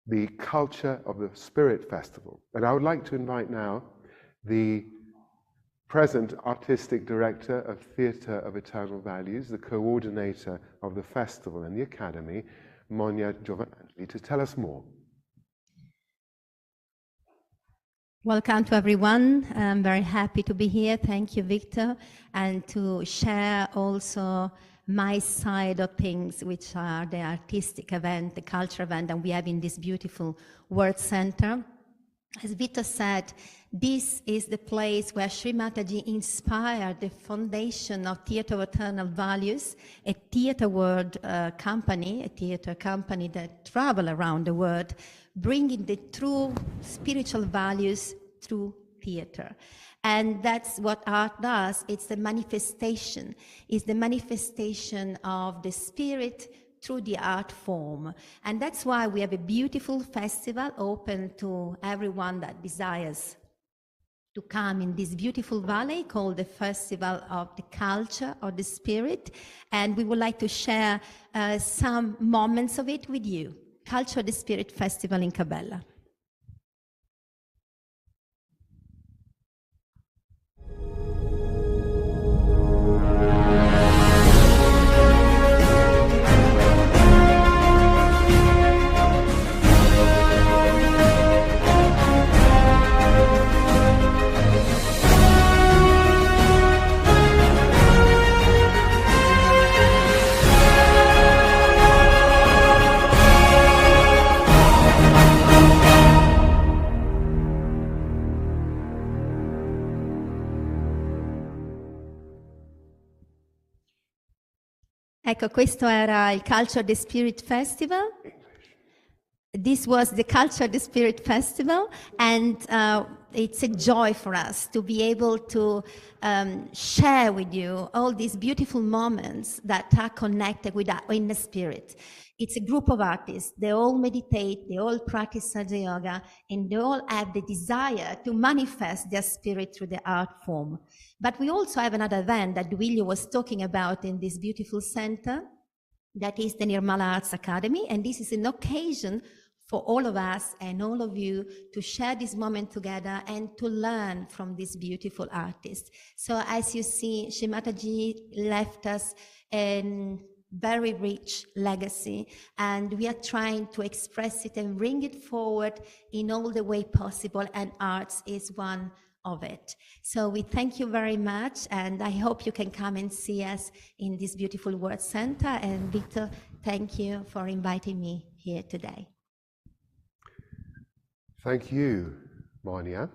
the Culture of the Spirit Festival. And I would like to invite now the present Artistic Director of Theatre of Eternal Values, the coordinator of the festival and the Academy, Monia Giovanangeli, to tell us more. Welcome to everyone. I'm very happy to be here. Thank you, Victor, and to share also my side of things, which are the artistic event, the culture event that we have in this beautiful World Center. As Victor said, this is the place where Shri Mataji inspired the foundation of Theatre of Eternal Values, a theatre world company, a theatre company that travels around the world, bringing the true spiritual values through theatre. And that's what art does. It's the manifestation. It's the manifestation of the spirit through the art form. And that's why we have a beautiful festival open to everyone that desires to come in this beautiful valley called the Festival of the Culture of the Spirit. And we would like to share some moments of it with you. Culture of the Spirit Festival in Cabela. Ecco, questo era il Culture of the Spirit Festival. this was the Culture the Spirit Festival, and it's a joy for us to be able to share with you all these beautiful moments that are connected with our inner spirit. It's a group of artists. They all meditate, they all practice Sahaja Yoga, and they all have the desire to manifest their spirit through the art form. But we also have another event that Duilio was talking about in this beautiful center, that is the Nirmala Arts Academy, and this is an occasion for all of us and all of you to share this moment together and to learn from these beautiful artists. So as you see, Shri Mataji left us a very rich legacy, and we are trying to express it and bring it forward in all the way possible, and arts is one of it. So we thank you very much, and I hope you can come and see us in this beautiful World Center. And Victor, thank you for inviting me here today. Thank you, Monia.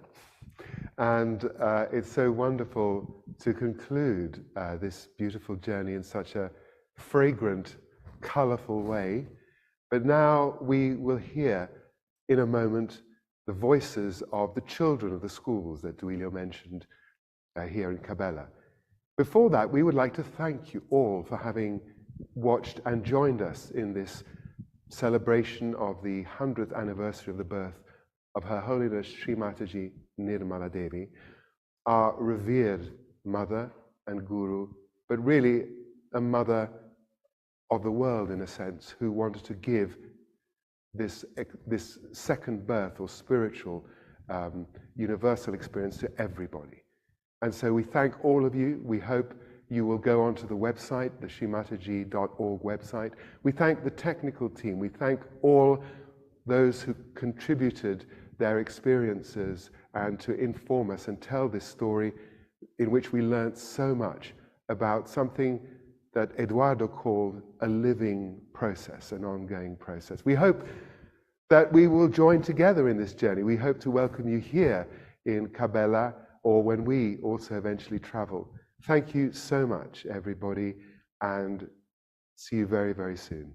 And it's so wonderful to conclude this beautiful journey in such a fragrant, colorful way. But now we will hear in a moment the voices of the children of the schools that Duilio mentioned here in Cabela. Before that, we would like to thank you all for having watched and joined us in this celebration of the 100th anniversary of the birth of Her Holiness Shri Mataji Nirmala Devi, our revered mother and guru, but really a mother of the world in a sense, who wanted to give this second birth or spiritual universal experience to everybody. And so we thank all of you. We hope you will go onto the website, the shrimataji.org website. We thank the technical team. We thank all those who contributed their experiences and to inform us and tell this story, in which we learned so much about something that Eduardo called a living process, an ongoing process. We hope that we will join together in this journey. We hope to welcome you here in Cabela, or when we also eventually travel. Thank you so much, everybody, and see you very, very soon.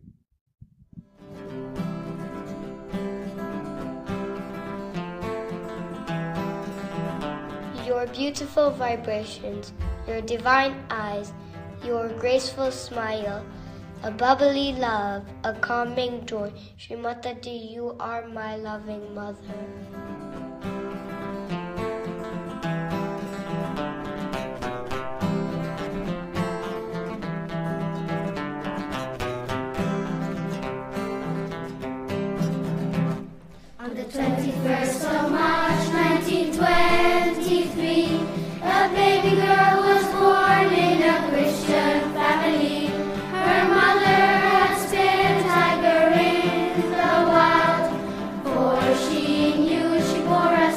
Your beautiful vibrations, your divine eyes, your graceful smile, a bubbly love, a calming joy. Shri Mataji, you are my loving mother. On the 21st of March, 1923, a baby girl was born in a Christian family. Her mother had spent a tiger in the wild, for she knew she bore a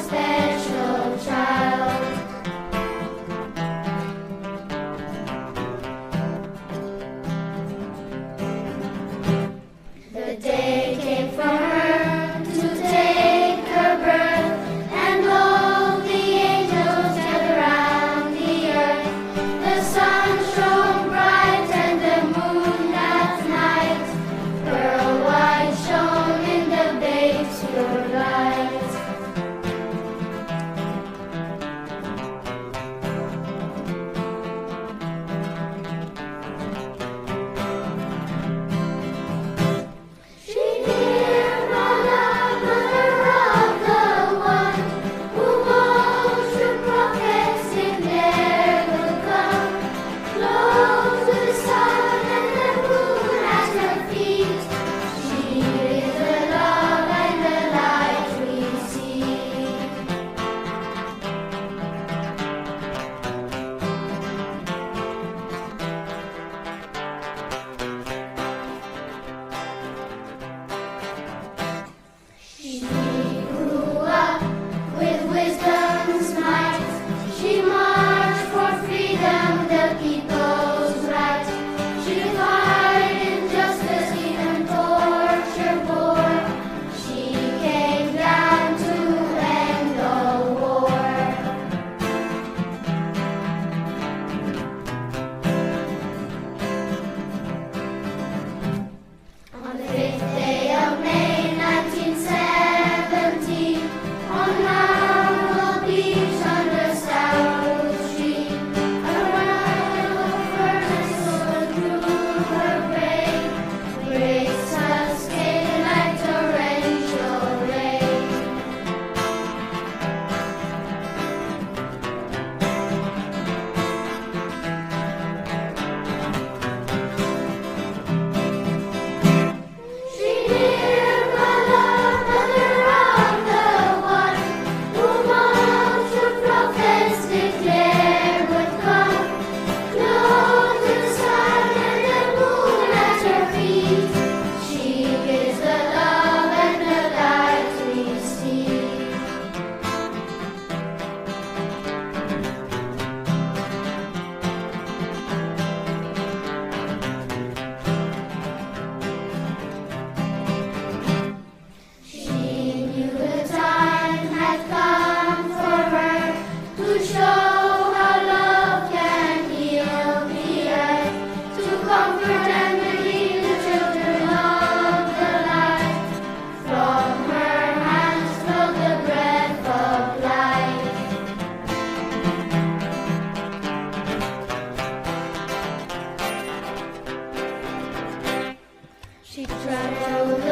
travel